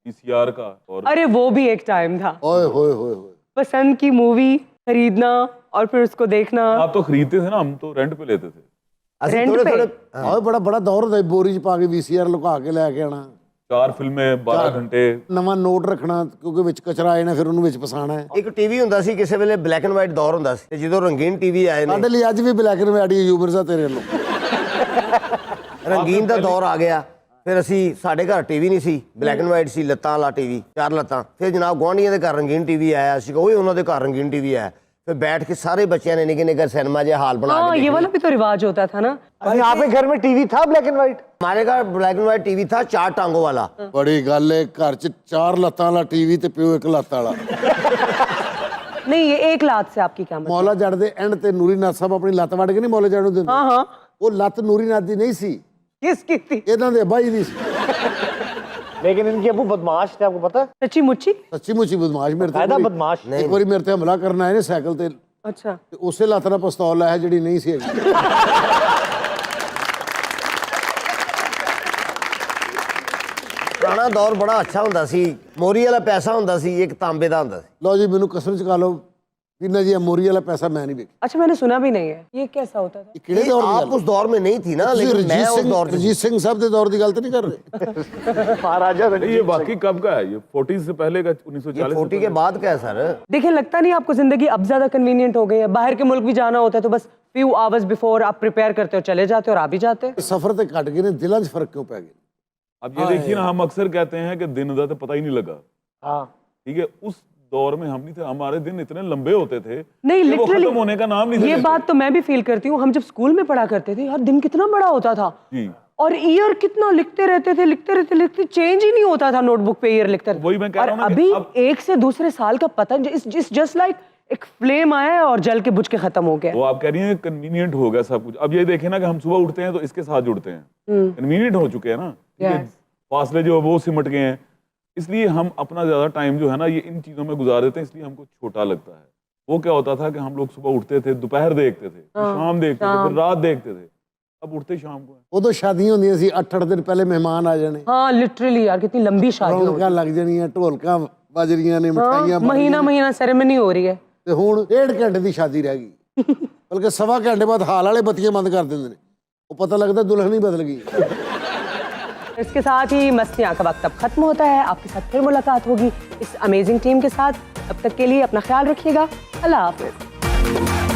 [SPEAKER 11] VCR का, और
[SPEAKER 1] अरे वो भी एक टाइम था।
[SPEAKER 6] ਓਏ ਹੋਏ ਹੋਏ ਹੋਏ।
[SPEAKER 1] पसंद की मूवी खरीदना और फिर उसको देखना।
[SPEAKER 11] आप तो खरीदते थे ना, हम तो रेंट पे लेते थे।
[SPEAKER 7] ਅਸੀਂ
[SPEAKER 1] Rent
[SPEAKER 7] ਥੋੜੇ
[SPEAKER 1] पे?
[SPEAKER 7] ਥੋੜੇ
[SPEAKER 6] ਓਏ ਬੜਾ ਬੜਾ ਦੌਰ ਹੁੰਦਾ ਸੀ, ਬੋਰੀ ਚ ਪਾ ਕੇ VCR ਲੁਕਾ ਕੇ ਲੈ ਕੇ ਆਣਾ,
[SPEAKER 11] 4 फिल्में 12 घंटे।
[SPEAKER 6] ਨਵਾਂ ਨੋਟ ਰੱਖਣਾ ਕਿਉਂਕਿ ਵਿੱਚ ਕਚਰਾ ਆਏ ਨਾ, ਫਿਰ ਉਹਨੂੰ ਵਿੱਚ ਫਸਾਣਾ ਹੈ।
[SPEAKER 7] ਇੱਕ ਟੀਵੀ ਹੁੰਦਾ ਸੀ, ਕਿਸੇ ਵੇਲੇ ਬਲੈਕ ਐਂਡ ਵਾਈਟ ਦੌਰ ਹੁੰਦਾ ਸੀ, ਤੇ ਜਦੋਂ ਰੰਗੀਨ ਟੀਵੀ ਆਏ ਨੇ
[SPEAKER 6] ਸਾਡੇ ਲਈ ਅੱਜ ਵੀ ਬਲੈਕ ਐਂਡ ਵਾਈਟ ਯੂਬਰ ਸਾ ਤੇਰੇ ਵੱਲੋਂ।
[SPEAKER 7] ਰੰਗੀਨ ਦਾ ਦੌਰ ਆ ਗਿਆ, ਫਿਰ ਅਸੀਂ ਸਾਡੇ ਘਰ ਟੀਵੀ ਨਹੀਂ ਸੀ, ਬਲੈਕ ਐਂਡ ਵਾਈਟ ਸੀ, ਲੱਤਾਂ ਵਾਲਾ ਟੀਵੀ, 4 ਲੱਤਾਂ। ਫਿਰ ਜਨਾਬ ਗੁਆਂਢੀਆਂ ਦੇ ਘਰ ਰੰਗੀਨ ਟੀਵੀ ਆਇਆ ਸੀ, ਉਹ ਵੀ ਉਹਨਾਂ ਦੇ ਘਰ ਰੰਗੀਨ ਟੀਵੀ ਆਇਆ, फिर बैठ के सारे बच्चे ने निके निके सिनेमा जे हाल बना
[SPEAKER 1] हाँ
[SPEAKER 7] के
[SPEAKER 1] ये वाला भी तो रिवाज होता था ना।
[SPEAKER 12] यहाँ पे घर में टीवी था ब्लैक एंड व्हाइट?
[SPEAKER 7] हमारे घर ब्लैक एंड व्हाइट टीवी था, 4 टांगों वाला।
[SPEAKER 6] बड़ी गल है, घर च 4 लत्तां वाला टीवी ते प्यो 1 लत्त वाला।
[SPEAKER 1] नहीं ये एक लात से आपकी क्या मतलब?
[SPEAKER 6] मौला जड़ दे एंड ते नूरी नाथ साहब अपनी लत्त वड़ के नहीं मौला जड़ ਨੂੰ ਦਿੰਦੇ।
[SPEAKER 1] हाँ हाँ।
[SPEAKER 6] ਉਹ ਲੱਤ ਨੂਰੀ ਨਾਥ ਦੀ ਨਹੀਂ ਸੀ,
[SPEAKER 1] किसकी थी?
[SPEAKER 6] ਇਹਨਾਂ ਦੇ ਬਾਈ ਦੀ ਸੀ।
[SPEAKER 12] लेकिन इनके अबू बदमाश थे, आपको पता है?
[SPEAKER 1] सच्ची मुच्ची?
[SPEAKER 6] ਸੱਚੀ ਮੁੱਚੀ ਬਦਮਾਸ਼ ਮੇਰੇ ਤੇ।
[SPEAKER 12] कायदा बदमाश।
[SPEAKER 6] ਇੱਕ ਵਾਰੀ ਮੇਰੇ ਤੇ ਹਮਲਾ ਕਰਨ ਆਏ ਨੇ ਸਾਈਕਲ ਤੇ,
[SPEAKER 1] अच्छा।
[SPEAKER 6] ਤੇ ਉਸੇ ਲੱਤ ਨਾਲ ਪਿਸਤੌਲ ਲਾਇਆ ਜਿਹੜੀ ਨਹੀਂ ਸੀ ਹੈਗੀ।
[SPEAKER 7] ਪੁਰਾਣਾ ਦੌਰ ਬੜਾ ਅੱਛਾ ਹੁੰਦਾ ਸੀ, ਮੋਰੀ ਵਾਲਾ ਪੈਸਾ ਹੁੰਦਾ ਸੀ, ਇੱਕ ਤਾਂਬੇ ਦਾ ਹੁੰਦਾ ਸੀ।
[SPEAKER 6] ਲਓ ਜੀ ਮੈਨੂੰ ਕਸਮ ਚੁਕਾ ਲਓ कि ना जी मोरी वाला पैसा मैं नहीं देखा।
[SPEAKER 1] अच्छा मैंने सुना भी नहीं है, ये कैसा होता था?
[SPEAKER 6] किहड़े दौर दी
[SPEAKER 7] आप उस दौर में नहीं थी ना, लेकिन मैं उस दौर
[SPEAKER 6] रजीत सिंह साहब के दौर की गल तो नहीं कर रहे?
[SPEAKER 12] महाराजा
[SPEAKER 11] ये बाकी कब का है? ये 40 से पहले का, 1940
[SPEAKER 7] 40 के बाद का है सर।
[SPEAKER 1] देखिए लगता नहीं आपको जिंदगी अब ज्यादा कन्वीनियंट हो गई है? बाहर के मुल्क भी जाना होता है तो बस फ्यू आवर्स बिफोर आप प्रिपेयर करते हो, चले जाते हो और आ भी जाते हैं।
[SPEAKER 6] सफर ते घट गए ने, दिलों च फर्क क्यों पै गया?
[SPEAKER 11] अब ये देखिए ना, हम अक्सर कहते हैं कि दिन दा तो पता ही नहीं लगा।
[SPEAKER 12] हाँ
[SPEAKER 11] ठीक है, उस दौर में हम नहीं थे, हमारे दिन इतने लंबे होते थे
[SPEAKER 1] नहीं
[SPEAKER 11] कि वो
[SPEAKER 1] लिटरली
[SPEAKER 11] खत्म होने का नाम नहीं
[SPEAKER 1] ये
[SPEAKER 11] लेते।
[SPEAKER 1] बात तो मैं भी फील करती हूँ। हम जब स्कूल में पढ़ा करते थे यार, दिन कितना बड़ा होता था
[SPEAKER 11] जी।
[SPEAKER 1] और ईयर कितना लिखते रहते थे, लिखते चेंज ही नहीं होता था नोटबुक पे, ईयर लिखते थे।
[SPEAKER 11] वही मैं कह
[SPEAKER 1] और
[SPEAKER 11] रहा हूं ना कि
[SPEAKER 1] अभी
[SPEAKER 11] अब-
[SPEAKER 1] एक से दूसरे साल का पता जस्ट लाइक एक फ्लेम आया है और जल के बुझ के खत्म हो गया।
[SPEAKER 11] वो आप कह रही हैं कन्वीनियंट हो गया सब कुछ। अब ये देखें ना कि हम सुबह उठते हैं तो इसके साथ जुड़ते हैं, कन्वीनियंट हो चुके हैं ना,
[SPEAKER 1] Yes.
[SPEAKER 11] फासले जो है वो सिमट गए हैं, इसलिए हम अपना ज्यादा टाइम जो है ना ये इन चीजों में गुजार देते हैं, इसलिए हमको छोटा लगता है। वो क्या होता था कि हम लोग सुबह उठते थे, दोपहर देखते थे, फिर शाम देखते थे, फिर रात देखते थे, अब उठते शाम को है।
[SPEAKER 6] उदों शादियां होंदियां सी, 8-8 दिन पहले मेहमान आ जाने,
[SPEAKER 1] हाँ लिटरली यार कितनी लंबी शादी होती
[SPEAKER 6] रौनकां लग जानियां, ढोलकां बज रहियां ने, मिठाइयां बन
[SPEAKER 1] महीना महीना सेरेमनी हो रही है।
[SPEAKER 6] ਤੇ ਹੁਣ 1.5 ਘੰਟੇ ਦੀ ਸ਼ਾਦੀ ਰਹਿ ਗਈ, ਬਲਕਿ 1.25 ਘੰਟੇ ਬਾਅਦ ਹਾਲ ਵਾਲੇ ਬੱਤੀਆਂ ਬੰਦ ਕਰ ਦਿੰਦੇ ਨੇ, ਉਹ ਪਤਾ ਲੱਗਦਾ ਦੁल्हन ही बदल गई।
[SPEAKER 1] इसके साथ ही मस्तियाँ का वक्त अब खत्म होता है। आपके साथ फिर मुलाकात होगी इस अमेजिंग टीम के साथ। अब तक के लिए अपना ख्याल रखिएगा। अल्लाह हाफिज।